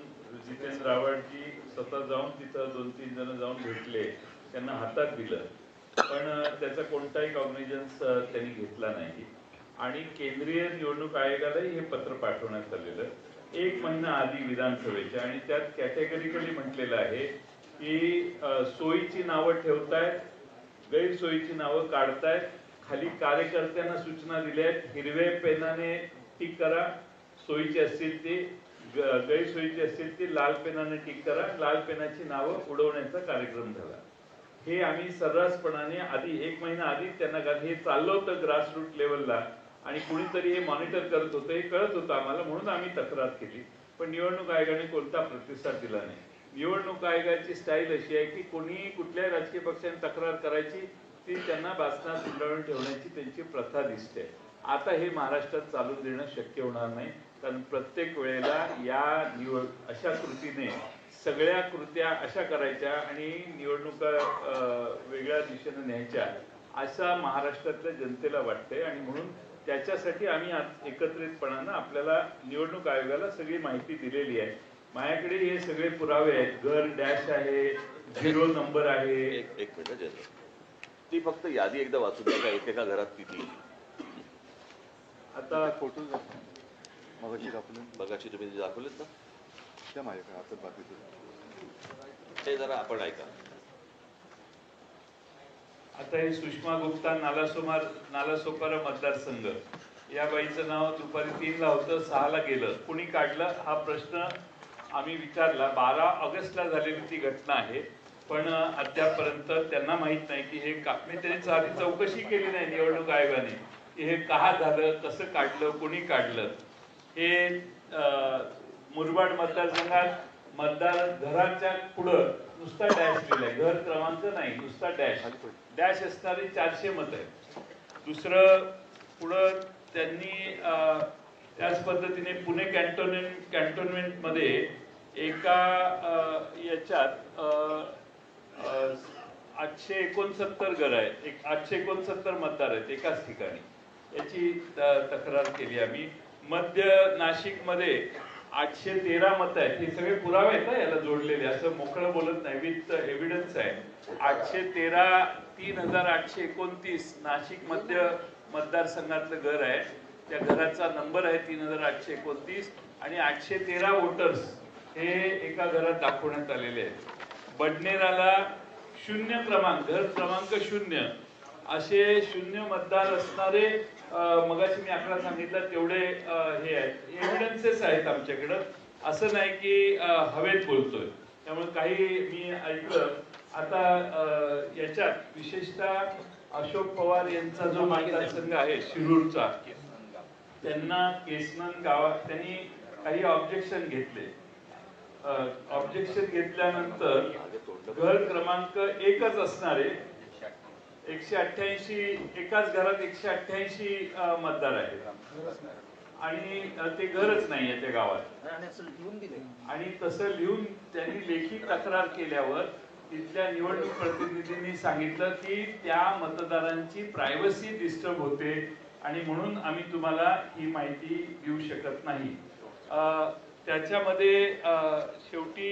जितेंद्र आव्हाडजी स्वतः जाऊन तिथं 2-3 जण जाऊन भेटले, त्यांना हातात दिलं, पण त्याचा कोणताही कॉग्निजन्स त्यांनी घेतला नाही. आणि केंद्रीय निवडणूक आयोगालाही हे पत्र पाठवण्यात आलेलं 1 महिना आधी विधानसभेच्या, आणि त्यात कॅटेगरिकली म्हटलेलं आहे की सोयीची नावं ठेवतायत, गैरसोयीची नावं काढतायत, खाली कार्यकर्त्यांना सूचना दिल्या आहेत, हिरव्या पेनाने टिक करा, सोयीची असतील ती, गैरसोयीची असतील ती लाल पेनाने टिक करा, लाल पेनाची नावं उडवण्याचा कार्यक्रम झाला. हे आम्ही सर्रासपणाने आधी 1 महिना आधी त्यांना, हे चाललं होतं ग्रासरूट लेवलला आणि कुणीतरी हे मॉनिटर करत होतं, हे कळत होतं आम्हाला, म्हणून आम्ही तक्रार केली. पण निवडणूक आयोगाने कोणता प्रतिसाद दिला नाही. निवडणूक आयोगाची स्टाईल अशी आहे की कोणी कुठल्याही राजकीय पक्षाने तक्रार करायची, ती त्यांना बासनात गुंडाळून ठेवण्याची त्यांची प्रथा दिसते. आता हे महाराष्ट्रात चालू देणं शक्य होणार नाही, कारण प्रत्येक वेळेला या अशा कृतीने सगळ्या कृत्या अशा करायच्या आणि निवडणुका वेगळ्या दिशेने न्यायच्या, असा महाराष्ट्रातल्या जनतेला वाटते. आणि म्हणून त्याच्यासाठी आम्ही एकत्रितपणानं आपल्याला निवडणूक आयोगाला सगळी माहिती दिलेली आहे. माझ्याकडे हे सगळे पुरावे आहेत. घर डॅश आहे, 0 नंबर आहे. एक मिनिट, ती फक्त यादी एकदा वाचून द्या, एकेका घरात किती. आता फोटो मगाशी तुम्ही दाखवलेत ना, त्या माझ्याकडे आता बाकी ते जरा आपण ऐका. आता हे सुषमा गुप्ता नालासोपारा मतदारसंघ, या बाईचं नाव दुपारी 3ला होतं, 6ला गेलं. कुणी काढलं हा प्रश्न आम्ही विचारला. 12 ऑगस्टला झालेली ती घटना आहे, पण अद्यापपर्यंत त्यांना माहीत नाही की हे त्यांनी साधी चौकशी केली नाही निवडणूक आयोगाने की हे का झालं, कसं काढलं, कुणी काढलं. हे मुरबाड मतदारसंघात मतदार घराच्या पुढं नुसता डॅश लिहिलाय, घर क्रमांक नाही, नुसता डॅश असणारी 400 मत आहेत. दुसरं पुढं त्यांनी त्याच पद्धतीने पुणे कॅन्टोन्मेंट मध्ये एका याच्यात 869 घर आहेत, 869 मतदार आहेत एकाच ठिकाणी, याची तक्रार केली आम्ही. मध्य नाशिक मध्ये 813 मतं आहेत. हे सगळे पुरावे आहेत ना याला जोडलेले, असं मोकळं बोलत नाही, विथ एव्हिडन्स आहे. 813 3829 नाशिक मध्य मतदारसंघातलं घर आहे, त्या घराचा नंबर आहे 3829 आणि 813 वोटर्स हे एका घरात दाखवण्यात आलेले आहेत. बडनेराला 0 क्रमांक, घर क्रमांक 0 असे 0 मतदार असणारे, मगाशी मी आकडा सांगितला तेवढे हे आहेत, एव्हिडन्सेस आहेत आमच्याकडं. असं नाही की हवेत बोलतोय. त्यामुळे काही मी ऐकलं. आता याच्यात विशेषतः अशोक पवार यांचा जो मतदारसंघ आहे शिरूरचा, त्यांना केसनन गावात त्यांनी काही ऑब्जेक्शन घेतले. ऑब्जेक्शन घेतल्यानंतर घर क्रमांक 1च असणारे 188, एकाच घरात 188 मतदार आहेत आणि ते घरच नाहीये त्या गावात. आणि तसं लिहून त्यांनी लेखी तक्रार केल्यावर तिथल्या निवडणूक प्रतिनिधींनी सांगितलं की त्या मतदारांची प्रायव्हसी डिस्टर्ब होते आणि म्हणून आम्ही तुम्हाला ही माहिती देऊ शकत नाही. त्याच्यामध्ये शेवटी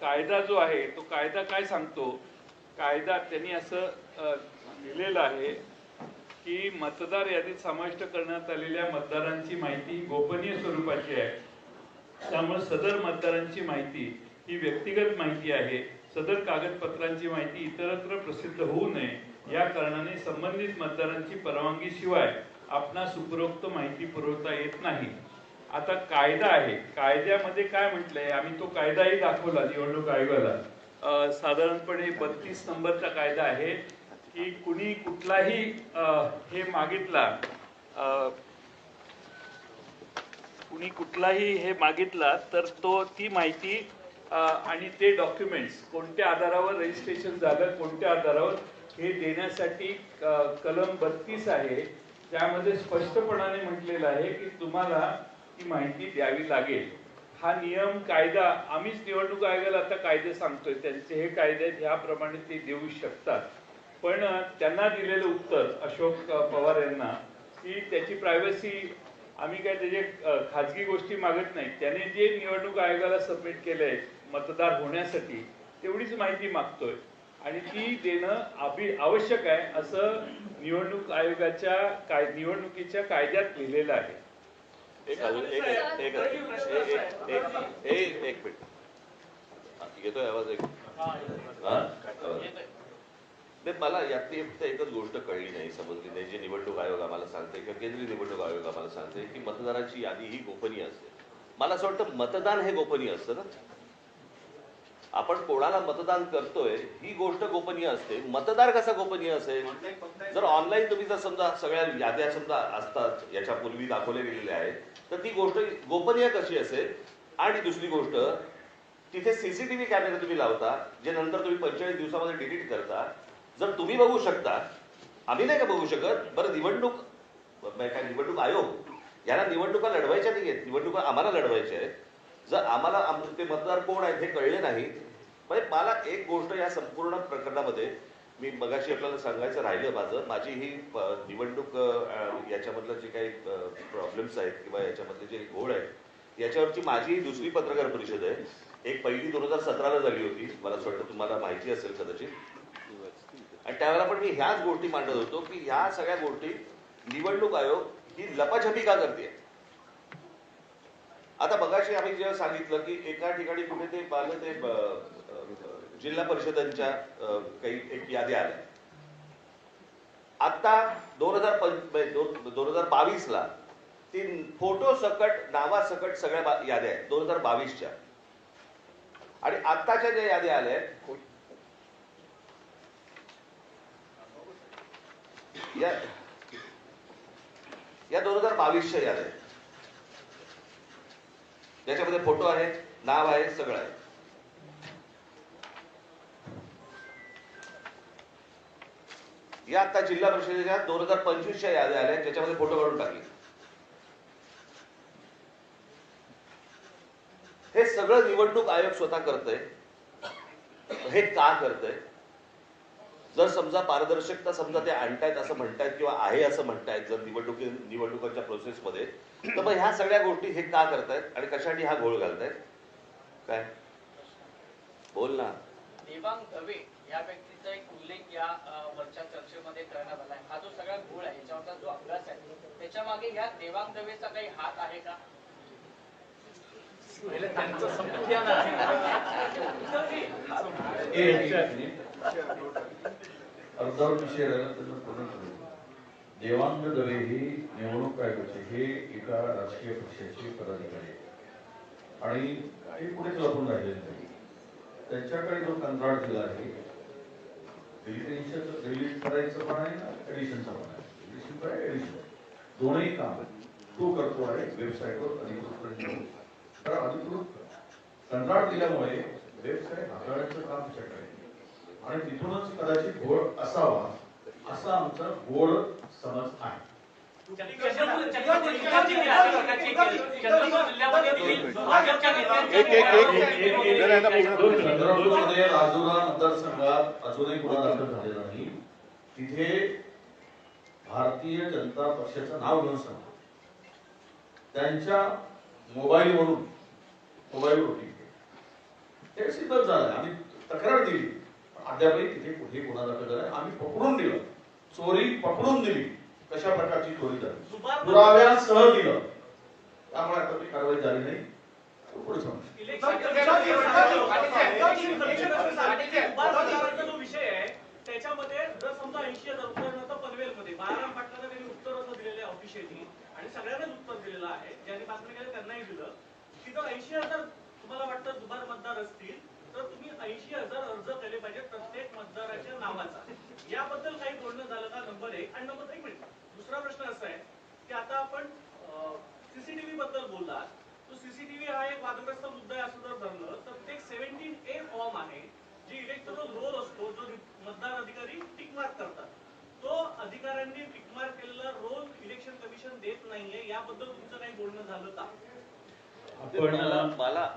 कायदा जो आहे तो कायदा काय सांगतो, कायदा त्यांनी असं लिहिलेलं आहे की मतदार यादीत समाविष्ट करण्यात आलेल्या मतदारांची माहिती गोपनीय स्वरूपाची आहे. त्यामुळे सदर मतदारांची माहिती ही व्यक्तिगत माहिती आहे. सदर कागदपत्रांची माहिती इतरत्र प्रसिद्ध होऊ नये या कारणाने संबंधित मतदारांची परवानगी शिवाय आपणास उपरोक्त माहिती पुरवता येत नाही. आता कायदा आहे, कायद्यामध्ये काय म्हटलंय, आम्ही तो कायदाही दाखवला निवडणूक आयोगाला. साधारणपणे 32 नंबरचा कायदा आहे की कुणी कुठलाही हे मागितला, कुणी कुठलाही हे मागितला तर तो ती माहिती आणि ते डॉक्युमेंट्स कोणत्या आधारावर रजिस्ट्रेशन झालं, कोणत्या आधारावर हे देण्यासाठी कलम 32 आहे त्यामध्ये स्पष्टपणाने म्हटलेलं आहे की तुम्हाला ती माहिती द्यावी लागेल. हा नियम कायदा आम्हीच निवडणूक आयोगाला आता कायदे सांगतोय, त्यांचे हे कायदे आहेत, ह्याप्रमाणे ते देऊ शकतात. पण त्यांना दिलेलं उत्तर अशोक पवार यांना की त्याची प्रायव्हसी, आम्ही काय त्याचे खाजगी गोष्टी मागत नाही, त्याने जे निवडणूक आयोगाला सबमिट केलंय मतदार होण्यासाठी तेवढीच माहिती मागतोय आणि ती देणं आवश्यक आहे असं निवडणूक आयोगाच्या निवडणुकीच्या कायद्यात लिहिलेलं आहे. एक मिनिट येतोय आवाज? मला यातली फक्त एकच गोष्ट कळली नाही, समजली नाही, जे निवडणूक आयोग आम्हाला सांगते किंवा केंद्रीय निवडणूक आयोग आम्हाला सांगते की मतदारांची यादी ही गोपनीय असते. मला असं वाटतं मतदान हे गोपनीय असतं ना. आपण कोणाला मतदान करतोय ही गोष्ट गोपनीय असते, मतदार कसा गोपनीय असेल? जर ऑनलाईन तुम्ही जर समजा सगळ्या याद्या समजा असतात याच्यापूर्वी दाखवल्या गेलेल्या आहेत तर ती गोष्ट गोपनीय कशी असेल? आणि दुसरी गोष्ट, तिथे सीसीटीव्ही कॅमेरे तुम्ही लावता जे नंतर तुम्ही 45 दिवसामध्ये डिलीट करता. जर तुम्ही बघू शकता, आम्ही नाही का बघू शकत? बरं, निवडणूक आयोग याला निवडणुका लढवायच्या नाही आहेत, निवडणुका आम्हाला लढवायच्या आहेत. जर आम्हाला ते मतदार कोण आहेत हे कळले नाही, म्हणजे मला एक गोष्ट या संपूर्ण प्रकरणामध्ये मी मगाशी आपल्याला सांगायचं राहिलं, माझी ही निवडणूक याच्यामधलं जे काही प्रॉब्लेम्स आहेत किंवा याच्यामधले जे घोळ आहेत याच्यावरची माझी ही दुसरी पत्रकार परिषद आहे. एक पहिली 2017ला झाली होती, मला असं वाटतं तुम्हाला माहिती असेल कदाचित. आणि त्यावेळेला पण मी ह्याच गोष्टी मांडत होतो की ह्या सगळ्या गोष्टी निवडणूक आयोग ही लपाछपी का करते. आता मगाशी आम्ही जेव्हा सांगितलं की एका ठिकाणी कुठे ते जिल्हा परिषदांच्या काही एक याद्या आल्या. आता 2022ला ती फोटो सकट नावासकट सगळ्या याद्या आहेत 2022च्या. आणि आत्ताच्या ज्या याद्या आल्या या 2022च्या याद्या आहेत, ज्याच्यामध्ये फोटो आहेत, नाव आहे, सगळं आहे. या आता जिल्हा परिषदेच्या 2025च्या याद्या आल्या ज्याच्यामध्ये फोटो काढून टाकले. हे सगळं निवडणूक आयोग स्वतः करतंय. हे का करतंय? जर समजा पारदर्शकता समजा ते आणतायत असं म्हणतायत किंवा आहे असं म्हणतायत जर निवडणुकांच्या प्रोसेसमध्ये, तर मग ह्या सगळ्या गोष्टी हे का करतायत आणि कशासाठी हा घोळ घालतायत? काय बोल ना. देवांग दवे या व्यक्तीचा एक उल्लेख या वरच्या चर्चेमध्ये करण्यात आला आहे. हा जो सगळा घोळ आहे, याच्यावरचा जो अभ्यास आहे, त्याच्या मागे या देवांग दवेचा काही हात आहे का? अर्धावर विषय राहिला त्याचं पूर्ण करू. देवांग दवे ही निवडणूक आयोगाचे हे एका राजकीय पक्षाचे पदाधिकारी आणि ते पुढेच लपून राहिलेले नाही. त्यांच्याकडे जो कंत्राट दिला आहे डिलीट करायचं पण आहे ना एडिशनचं पण आहे. एडिशन दोन्ही काम तो करतो आहे वेबसाईटवर अधिकृत. तर अधिकृत कंत्राट दिल्यामुळे वेबसाईट हाताळण्याचं काम सेट आहे आणि तिथूनच कदाचित घोळ असावा असा आमचा गोड समज आहे. चंद्रपूरमध्ये राजुरा मतदारसंघात अजूनही गुन्हा दाखल झालेला नाही. तिथे भारतीय जनता पक्षाचं नाव घेऊन सांगतो त्यांच्या मोबाईलवरून ते सिद्धच झालं. आम्ही तक्रार दिली, अद्यापही तिथे कुठेही गुन्हा दाखल झाला. आम्ही पकडून दिलं, चोरी पकडून दिली, कशा प्रकारची चोरी झाली पुराव्यासह दिलं. त्यामुळे आता ती कारवाई झाली नाही. पुढे जो विषय आहे त्याच्यामध्ये जर समजा 80,000 रुपये पनवेलमध्ये बाळाराम पाटलांना त्यांनी उत्तर असं दिलेलं आहे ऑफिशियली आणि सगळ्यांनाच उत्तर दिलेलं आहे, ज्यांनी बातमी केली त्यांनाही दिलं की जर 80,000 तुम्हाला वाटतं दुबार मतदार असतील तर तुम्ही 80,000 अर्ज केले पाहिजे प्रत्येक मतदाराच्या नावाचा. याबद्दल काही बोलणं झालं का? नंबर 1. आणि नंबर 1 मिनिट दुसरा प्रश्न असा आहे की आता आपण सीसीटीव्ही बद्दल बोललात. तो सीसीटीव्ही हा एक वादग्रस्त मुद्दा आहे असं जर धरलं तर एक 17A फॉर्म आहे जी इलेक्टोरल रोल असतो जो मतदार अधिकारी टिक मार्क करतात. तो अधिकाऱ्यांनी टिकमार केलेला रोल इलेक्शन कमिशन देत नाहीये, याबद्दल तुमचं काही बोलणं झालं का?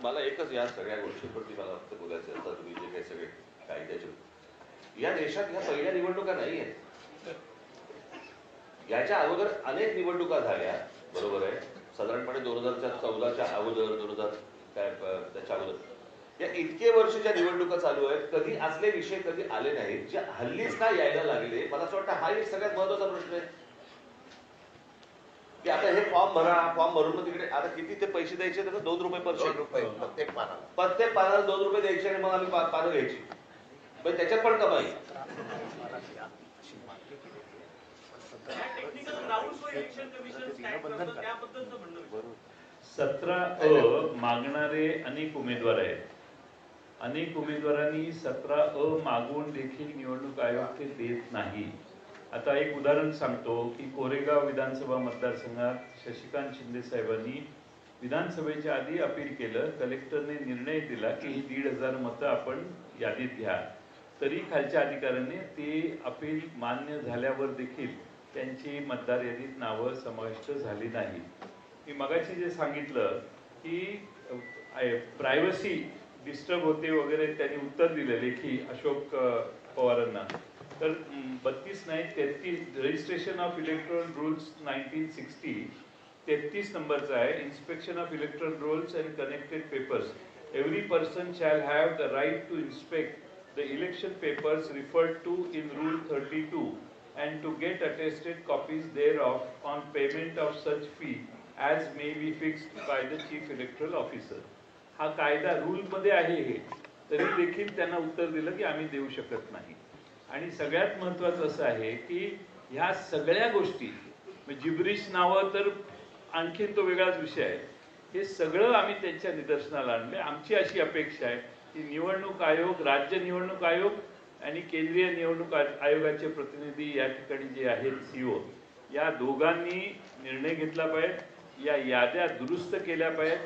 मला एकच या सगळ्या गोष्टींवरती मला फक्त बोलायचं आहे. तुम्ही जे काही सगळे कायद्याचे या देशात ह्या पहिल्या निवडणुका नाही आहेत. याच्या अगोदर अनेक निवडणुका झाल्या, बरोबर आहे, साधारणपणे 2014च्या अगोदर, 2000 त्याच्या अगोदर या इतके वर्ष ज्या निवडणुका चालू आहेत, कधी असले विषय कधी आले नाहीत जे हल्लीच का यायला लागले. मला असं वाटतं हा एक सगळ्यात महत्वाचा प्रश्न आहे की आता हे फॉर्म भरा, फॉर्म भरून तिकडे आता किती ते पैसे द्यायचे, तर 2 रुपये प्रत्येक पानाला 2 रुपये द्यायचे आणि मग आम्ही पानं घ्यायची. पण त्याच्यात पण कमाई. टेक्निकल ग्राउंड्सवर इलेक्शन कमिशन स्टँड करतं, त्याबद्दलचं म्हणणं. 17 मागणारे अनेक उमेदवार आहेत. अनेक उमेदवारांनी 17 मागून देखील निवडणूक आयोग ते देत नाही. आता एक उदाहरण सांगतो की कोरेगाव विधानसभा मतदारसंघात शशिकांत शिंदे साहेबांनी विधानसभेच्या आधी अपील केलं. कलेक्टरने निर्णय दिला की ही 1,500 मतं आपण यादीत घ्या. तरी खालच्या अधिकाऱ्यांनी ते अपील मान्य झाल्यावर देखील त्यांची मतदार यादीत नावं समाविष्ट झाली नाही. मी मगाशी जे सांगितलं की प्रायव्हसी डिस्टर्ब होते वगैरे, त्यांनी उत्तर दिलं लेखी अशोक पवारांना. तर 32 नाही 33 रजिस्ट्रेशन ऑफ इलेक्ट्रॉल रूल्स 1960 33 नंबरचा आहे. Inspection of electoral rolls and connected papers. Every person shall have the right to inspect the election papers referred to in Rule 32 and to get attested copies thereof on payment of such fee as may be fixed by the Chief Electoral Officer. हा कायदा rule मध्ये आहे हे, तरी देखील त्यांना उत्तर दिलं की आम्ही देऊ शकत नाही. आणि सगळ्यात महत्त्वाचं असं आहे की ह्या सगळ्या गोष्टी जिब्रिश नावं तर आणखीन तो वेगळाच विषय आहे. हे सगळं आम्ही त्यांच्या निदर्शनाला आणले. आमची अशी अपेक्षा आहे की निवडणूक आयोग, राज्य निवडणूक आयोग आणि केंद्रीय निवडणूक आयोगाचे प्रतिनिधी या ठिकाणी जे आहेत CEO, या दोघांनी निर्णय घेतला पाहिजे. या याद्या दुरुस्त केल्या पाहिजेत.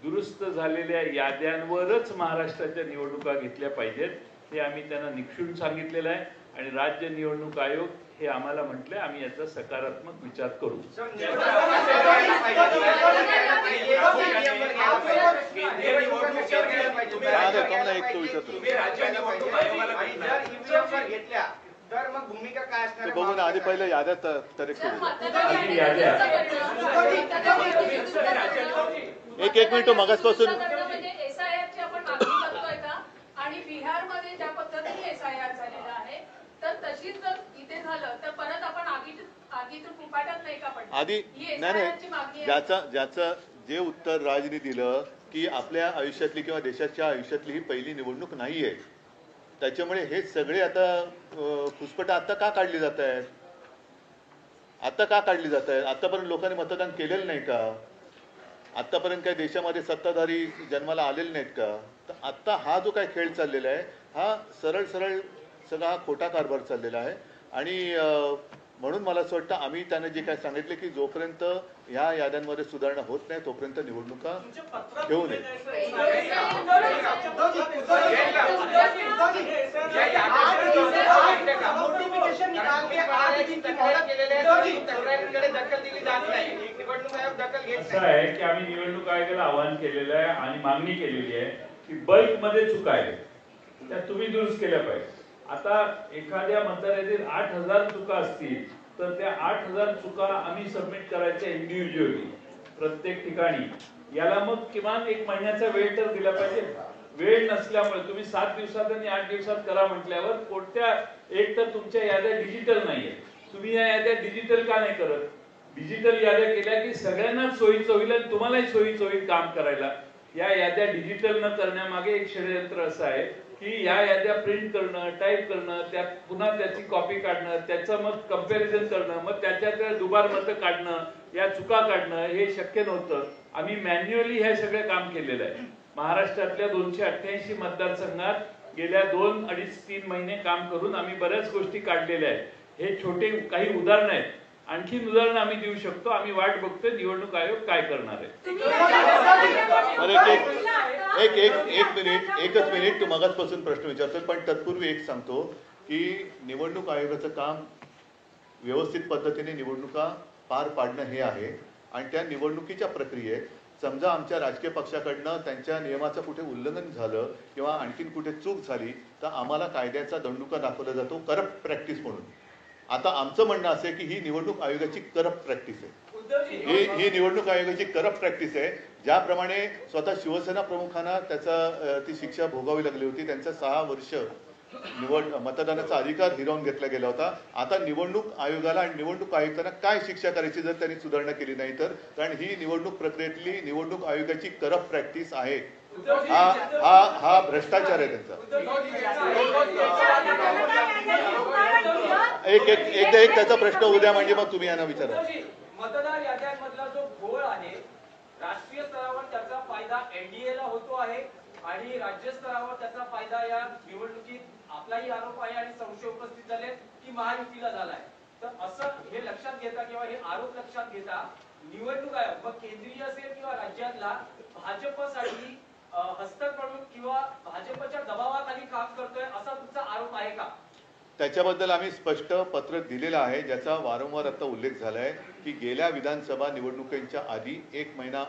दुरुस्त झालेल्या याद्यांवरच महाराष्ट्राच्या निवडणुका घेतल्या पाहिजेत. हे आम्ही त्यांना निक्षून सांगितलेलं आहे आणि राज्य निवडणूक आयोग हे आम्हाला म्हटले आम्ही याचा सकारात्मक विचार करू. तर मग भूमिका काय असणार बघून आधी पहिलं याद्या तरी करू. एक मिनिट मगासपासून आणि बिहारमध्ये ज्या पद्धतीने SIR झालेला आहे, तर तशीच जर इथे झालं तर परत आपण आगीतून कुपाटात नाही का पडणार? आधी नाही, ज्याचं जे उत्तर राजनी दिलं की आपल्या आयुष्यातली किंवा देशाच्या आयुष्यातली ही पहिली निवडणूक नाहीये, त्याच्यामुळे हे सगळे आता फुसफटं आता का काढली जात आहेत? आतापर्यंत लोकांनी मतदान केलेलं नाही का? आतापर्यंत काही देशामध्ये सत्ताधारी जन्माला आलेले नाहीत का? तर आता हा जो काय खेळ चाललेला आहे हा सरळ सगळा हा खोटा कारभार चाललेला आहे. आणि म्हणून मला असं वाटतं आम्ही त्यांना जे काय सांगितले की जोपर्यंत ह्या याद्यांमध्ये सुधारणा होत नाही तोपर्यंत निवडणुका घेऊ नये. असं आहे की आम्ही निवडणूक आयोगाला आवाहन केलेलं आहे आणि मागणी केलेली आहे की बल्कमध्ये चुका आहेत त्या तुम्ही दुरुस्त केल्या पाहिजे. आता एखाद्या मतदार यादीत 8,000 चुका असतील तर त्या 8,000 चुका आम्ही सबमिट करायच्या इंडिव्हिज्युअली प्रत्येक ठिकाणी. याला मग किमान 1 महिन्याचा वेळ तर दिला पाहिजे. वेळ नसल्यामुळे तुम्ही 7 दिवसात आणि 8 दिवसात करा म्हटल्यावर कोणत्या एक तर तुमच्या याद्या डिजिटल नाहीये. तुम्ही या याद्या डिजिटल का नाही करत? डिजिटल याद्या केल्या की सगळ्यांनाच सोयीचं होईल आणि तुम्हालाही सोयीचं होईल काम करायला. या याद्या डिजिटल न करण्यामागे एक षडयंत्र असं आहे की या याद्या प्रिंट करणं, टाईप करणं, त्यात पुन्हा त्याची कॉपी काढणं, त्याचं मग कंपॅरिझन करणं, मग त्याच्यात दुबार मतं काढणं, या चुका काढणं हे शक्य नव्हतं. आम्ही मॅन्युअली हे सगळं काम केलेलं आहे. महाराष्ट्रातल्या 288 मतदारसंघात गेल्या 2-2.5-3 महिने काम करून आम्ही बऱ्याच गोष्टी काढलेल्या आहेत. हे छोटे काही उदाहरण आहेत. आणखी उदाहरण आम्ही देऊ शकतो. आम्ही वाट बघतोय निवडणूक आयोग काय करणार आहे. एकच मिनिट तू मगाचपासून प्रश्न विचारतोय पण तत्पूर्वी एक सांगतो की निवडणूक आयोगाचं काम व्यवस्थित पद्धतीने निवडणुका पार पाडणं हे आहे. आणि त्या निवडणुकीच्या प्रक्रियेत समजा आमच्या राजकीय पक्षाकडनं त्यांच्या नियमाचं कुठे उल्लंघन झालं किंवा आणखीन कुठे चूक झाली तर आम्हाला कायद्याचा दंडुका दाखवला जातो करप्ट प्रॅक्टिस म्हणून. आता आमचं म्हणणं असं आहे की ही निवडणूक आयोगाची करप्ट प्रॅक्टिस आहे. ही निवडणूक आयोगाची करप्ट प्रॅक्टिस आहे. ज्याप्रमाणे स्वतः शिवसेना प्रमुखांना ती शिक्षा भोगावी लागली होती, त्यांचं 6 वर्ष मतदानाचा अधिकार हिरावून घेतला गेला होता. आता निवडणूक आयोगाला आणि निवडणूक आयुक्तांना काय शिक्षा करायची जर त्यांनी सुधारणा केली नाही तर, कारण ही निवडणूक प्रक्रियेतली निवडणूक आयोगाची करप्ट प्रॅक्टिस आहे. हा भ्रष्टाचार आहे त्यांचा. एक त्याचा प्रश्न उद्या म्हणजे मग तुम्ही यांना विचारा. मतदार याद्यांमधला जो घोळ आहे राष्ट्रीय स्तरावर त्याचा फायदा एनडीएला होतो आहे आणि राज्य स्तरावर त्याचा फायदा या निवडणुकीत आपलाही आरोप आहे आणि संशय उपस्थित झाले की महायुतीला झालाय. तर असं हे लक्षात घेता किंवा हे आरोप लक्षात घेता निवडणूक आयोग मग केंद्रीय असेल किंवा राज्यातला भाजपसाठी हस्तक म्हणून किंवा भाजपच्या दबावाखाली काम करतोय असा तुमचा आरोप आहे का? त्याच्याबद्दल आम्ही स्पष्ट पत्र दिलेलं आहे, ज्याचा वारंवार आता उल्लेख झालाय की गेल्या विधानसभा निवडणुकीच्या आधी 1 महिना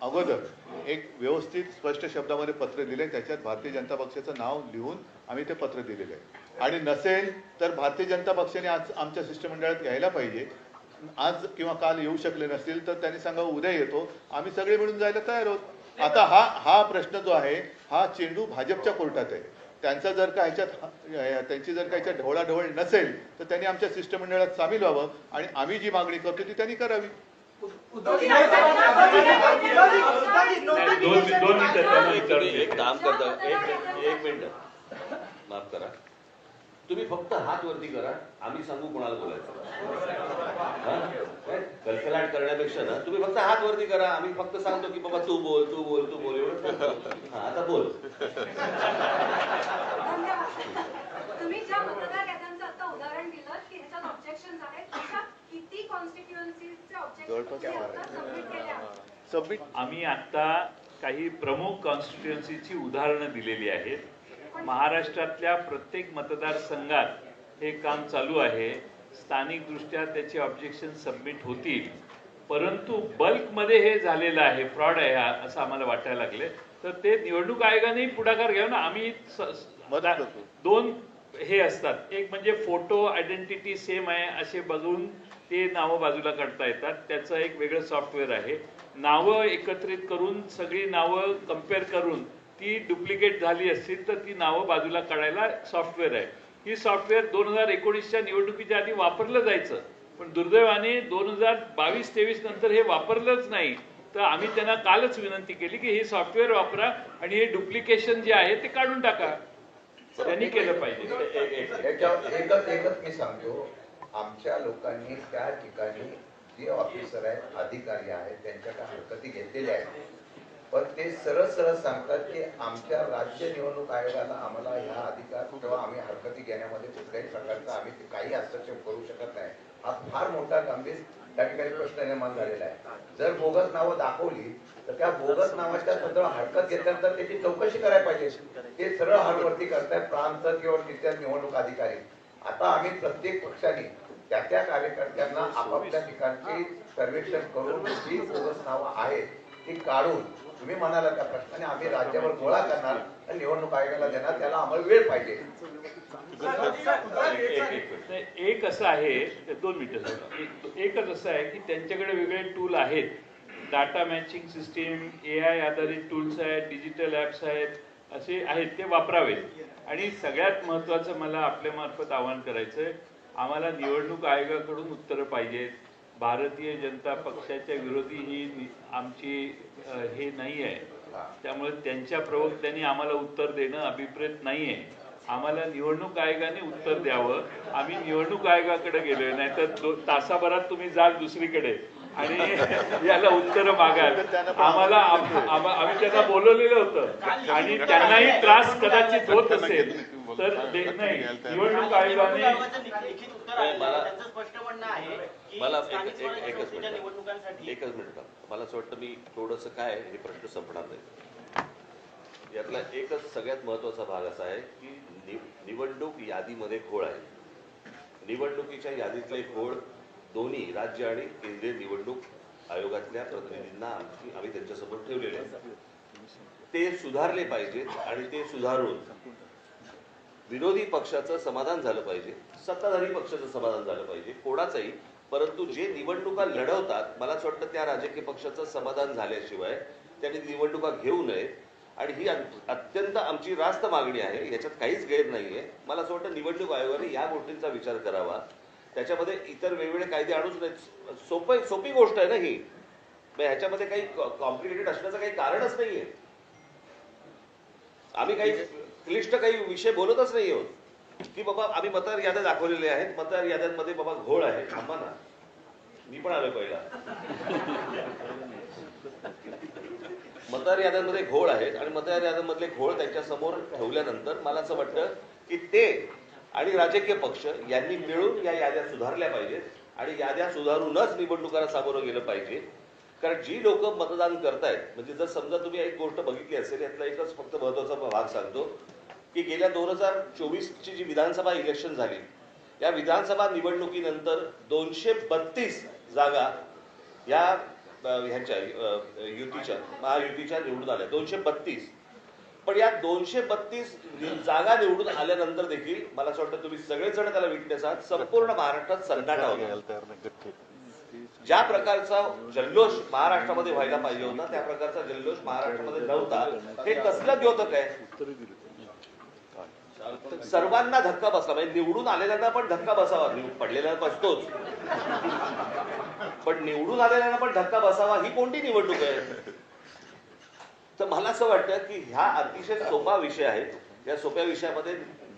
अगोदर एक व्यवस्थित स्पष्ट शब्दामध्ये पत्र दिले. त्याच्यात भारतीय जनता पक्षाचं नाव लिहून आम्ही ते पत्र दिलेलं आहे. आणि नसेल तर भारतीय जनता पक्षाने आज आमच्या शिष्टमंडळात यायला पाहिजे. आज किंवा काल येऊ शकले नसतील तर त्यांनी सांगावं उद्या येतो, आम्ही सगळे मिळून जायला तयार आहोत. आता हा प्रश्न जो आहे हा चेंडू भाजपच्या कोर्टात आहे. त्यांचा जर का त्यांची जर का ह्याच्यात ढवळाढवळ नसेल तर त्यांनी आमच्या शिष्टमंडळात सामील व्हावं आणि आम्ही जी मागणी करतो ती त्यांनी करावी. एक काम करता, एक मिनिट माफ करा, तुम्ही फक्त हात वरती करा, आम्ही सांगू कोणाला बोलायचं. कलकलाट करण्यापेक्षा ना तुम्ही फक्त हात वरती करा, आम्ही फक्त सांगतो की बाबा तू बोल तू बोल तू बोल एवढं. आता बोल. तुम्ही ज्या मतदार याद्यांचं आता उदाहरण दिलं की ह्याच्यात ऑब्जेक्शन आहेत, अशा किती कॉन्स्टिट्युएन्सीचे ऑब्जेक्शन सबमिट केले? आम्ही आता काही प्रमुख कॉन्स्टिट्युएन्सीची उदाहरणं दिलेली आहेत. महाराष्ट्रातल्या प्रत्येक मतदारसंघात हे काम चालू आहे. स्थानिक दृष्ट्या त्याचे ऑब्जेक्शन सबमिट होतील, परंतु बल्कमध्ये हे झालेलं आहे, फ्रॉड आहे असं आम्हाला वाटायला लागले तर ते निवडणूक आयोगाने पुढाकार घ्यावा ना. आम्ही 2 हे असतात, एक म्हणजे फोटो आयडेंटिटी सेम आहे असे बघून ते नावं बाजूला काढता येतात, त्याचं एक वेगळं सॉफ्टवेअर आहे. नावं एकत्रित करून सगळी नावं कम्पेअर करून ती डुप्लिकेट झाली असतील तर ती नावं बाजूला काढायला सॉफ्टवेअर आहे. ही सॉफ्टवेअर 2019च्या निवडणुकीच्या आधी वापरलं जायचं, पण दुर्दैवाने 2022-23 नंतर हे वापरलंच नाही. तर आम्ही त्यांना कालच विनंती केली की हे सॉफ्टवेअर वापरा आणि हे डुप्लिकेशन जे आहे ते काढून टाका. त्यांनी केलं पाहिजे. एकच मी सांगतो, आमच्या लोकांनी त्या ठिकाणी जे ऑफिसर आहेत अधिकारी आहेत त्यांच्याकडे हरकती घेतलेल्या आहेत, पण ते सरळ सांगतात की आमच्या राज्य निवडणूक आयोगाला आम्हाला ह्या अधिकार किंवा आम्ही हरकती घेण्यामध्ये कुठल्याही प्रकारचा आम्ही काही हस्तक्षेप करू शकत नाही. हा फार मोठा गंभीर त्या ठिकाणी प्रश्न निर्माण झालेला आहे. जर बोगस नावं दाखवली तर त्या बोगस नावाच्या संदर्भात हरकत घेतल्यानंतर त्याची चौकशी करायला पाहिजे. ते सरळ हातवरती करताय प्रांत किंवा तिथल्या निवडणूक अधिकारी. आता आम्ही प्रत्येक पक्षाने त्या कार्यकर्त्यांना आपापल्या ठिकाणची सर्वेक्षण करून जी बोगस नावं आहेत ती काढून तुम्ही म्हणाला त्या प्रश्नाने आम्ही राज्यावर गोळा करणार आणि निवडणूक आयोगाला देणार, त्याला आम्हाला वेळ पाहिजे. एक असं आहे, 2 मिनिटं, एकच असं आहे की त्यांच्याकडे वेगळे टूल आहेत, डाटा मॅचिंग सिस्टीम, AI आधारित टूल्स आहेत, डिजिटल ॲप्स आहेत, असे आहेत, ते वापरावेत. आणि सगळ्यात महत्त्वाचं मला आपल्यामार्फत आवाहन करायचं आहे, आम्हाला निवडणूक आयोगाकडून उत्तरं पाहिजेत. भारतीय जनता पक्षाच्या विरोधी ही आमची हे नाही आहे, त्यामुळे त्यांच्या प्रवक्त्यांनी आम्हाला उत्तर देणं अभिप्रेत नाही आहे. आम्हाला निवडणूक आयोगाने उत्तर द्यावं. आम्ही निवडणूक आयोगाकडे गेलोय, नाही तर तासाभरात तुम्ही जाल दुसरीकडे आणि याला उत्तर मागाल. आम्हाला आम्ही त्यांना बोलवलेलं होतं आणि त्यांनाही त्रास कदाचित होत असेल तर नाही. निवडणूक आयोगाने मला एकच मिनिट, मला असं वाटतं मी थोडंसं काय हे प्रश्न संपणार नाही. यातला एकच सगळ्यात महत्वाचा भाग असा आहे की निवडणूक यादीमध्ये घोळ आहे. निवडणुकीच्या यादीतले घोळ दोन्ही राज्य आणि केंद्रीय निवडणूक आयोगातल्या प्रतिनिधींना आम्ही त्यांच्यासमोर ठेवलेले आहेत. ते सुधारले पाहिजेत आणि ते सुधारून विरोधी पक्षाचं समाधान झालं पाहिजे, सत्ताधारी पक्षाचं समाधान झालं पाहिजे, कोणाचंही. परंतु जे निवडणुका लढवतात मला असं वाटतं त्या राजकीय पक्षाचं समाधान झाल्याशिवाय त्यांनी निवडणुका घेऊ नयेत. आणि ही अत्यंत आमची रास्त मागणी आहे, याच्यात काहीच गैर नाहीये. मला असं वाटतं निवडणूक आयोगाने या गोष्टींचा विचार करावा. त्याच्यामध्ये इतर वेगवेगळे कायदे आणूच नाहीत. सोपी गोष्ट आहे ना ही. ह्याच्यामध्ये काही कॉम्प्लिकेटेड असण्याचं काही कारणच नाहीये. आम्ही काही क्लिष्ट काही विषय बोलतच नाही आहोत की बाबा आम्ही मतदार याद्या दाखवलेल्या आहेत, मतदार याद्यांमध्ये बाबा घोळ आहे. थांबा ना, मी पण आलोय पहिला. मतदार याद्यांमध्ये घोळ आहेत आणि मतदार याद्यांमधले घोळ त्यांच्या समोर ठेवल्यानंतर मला असं वाटतं की ते आणि राजकीय पक्ष यांनी मिळून या याद्या सुधारल्या पाहिजेत आणि याद्या सुधारूनच निवडणुकांना सामोरं गेलं पाहिजे. कारण जी लोक मतदान करतायत, म्हणजे जर समजा तुम्ही एक गोष्ट बघितली असेल, यातला एकच फक्त महत्वाचा भाग सांगतो की गेल्या 2024ची जी विधानसभा इलेक्शन झाली, या विधानसभा निवडणुकीनंतर 232 जागा या ह्यांच्या युतीच्या महायुतीच्या निवडून आल्या. 232. पण या 232 जागा निवडून आल्यानंतर देखील मला असं वाटतं तुम्ही सगळेजण त्याला विटनेस आहात, संपूर्ण महाराष्ट्रात सन्नाटा होता. ज्या प्रकारचा जल्लोष महाराष्ट्रामध्ये व्हायला पाहिजे होता त्या प्रकारचा जल्लोष महाराष्ट्रामध्ये नव्हता. हे कसलं द्योतक आहे? सर्वांना धक्का बसला, म्हणजे निवडून आलेल्यांना पण धक्का बसावा. पडलेल्यांना बसतोच, पण निवडून आलेल्यांना पण धक्का बसावा ही कोणती निवडणूक आहे? तर मला असं वाटतं की हा अतिशय सोपा विषय आहे. या सोप्या विषयामध्ये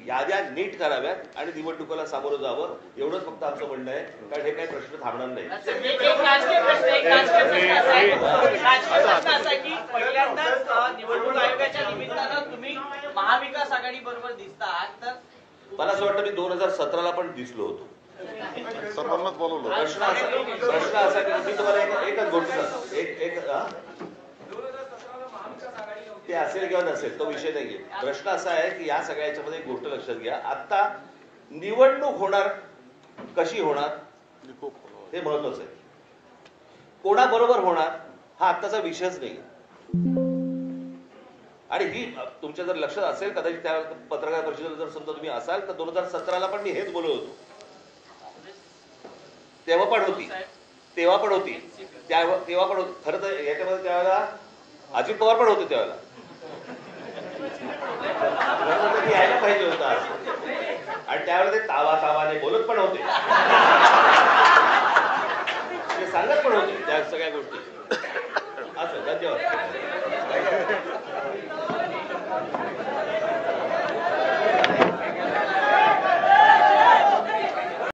याद्या नीट कराव्यात आणि निवडणुकीला सामोरं जावं, एवढंच फक्त आमचं म्हणणं आहे. कारण हे काही प्रश्न थांबणार नाही. पहिल्यांदाच निवडणूक आयोगाच्या निमित्तानं तुम्ही महाविकास आघाडी बरोबर दिसतात, तर मला असं वाटतं मी 2017ला पण दिसलो होतो. सर्वांनाच बोलवलं. प्रश्न असा की मी तुम्हाला एकच गोष्ट सांगतो. ते असेल किंवा नसेल तो विषय नाहीये. प्रश्न असा आहे की या सगळ्या याच्यामध्ये एक गोष्ट लक्षात घ्या, आता निवडणूक होणार कशी होणार हे महत्वाचं आहे. कोणाबरोबर होणार हा आत्ताचा विषयच नाही. आणि ही तुमच्या जर लक्षात असेल, कदाचित त्या पत्रकार परिषदेला जर समजा तुम्ही असाल, तर 2017ला पण मी हेच बोलत होतो. तेव्हा पण होती तेव्हा पण होती. खरं तर याच्यामध्ये त्यावेळेला अजित पवार पण होते. त्यावेळेला यायला पाहिजे होतं आणि त्यावेळेला ते तावाने बोलत पण होते, ते सांगत पण होते त्या सगळ्या गोष्टी. असं. धन्यवाद.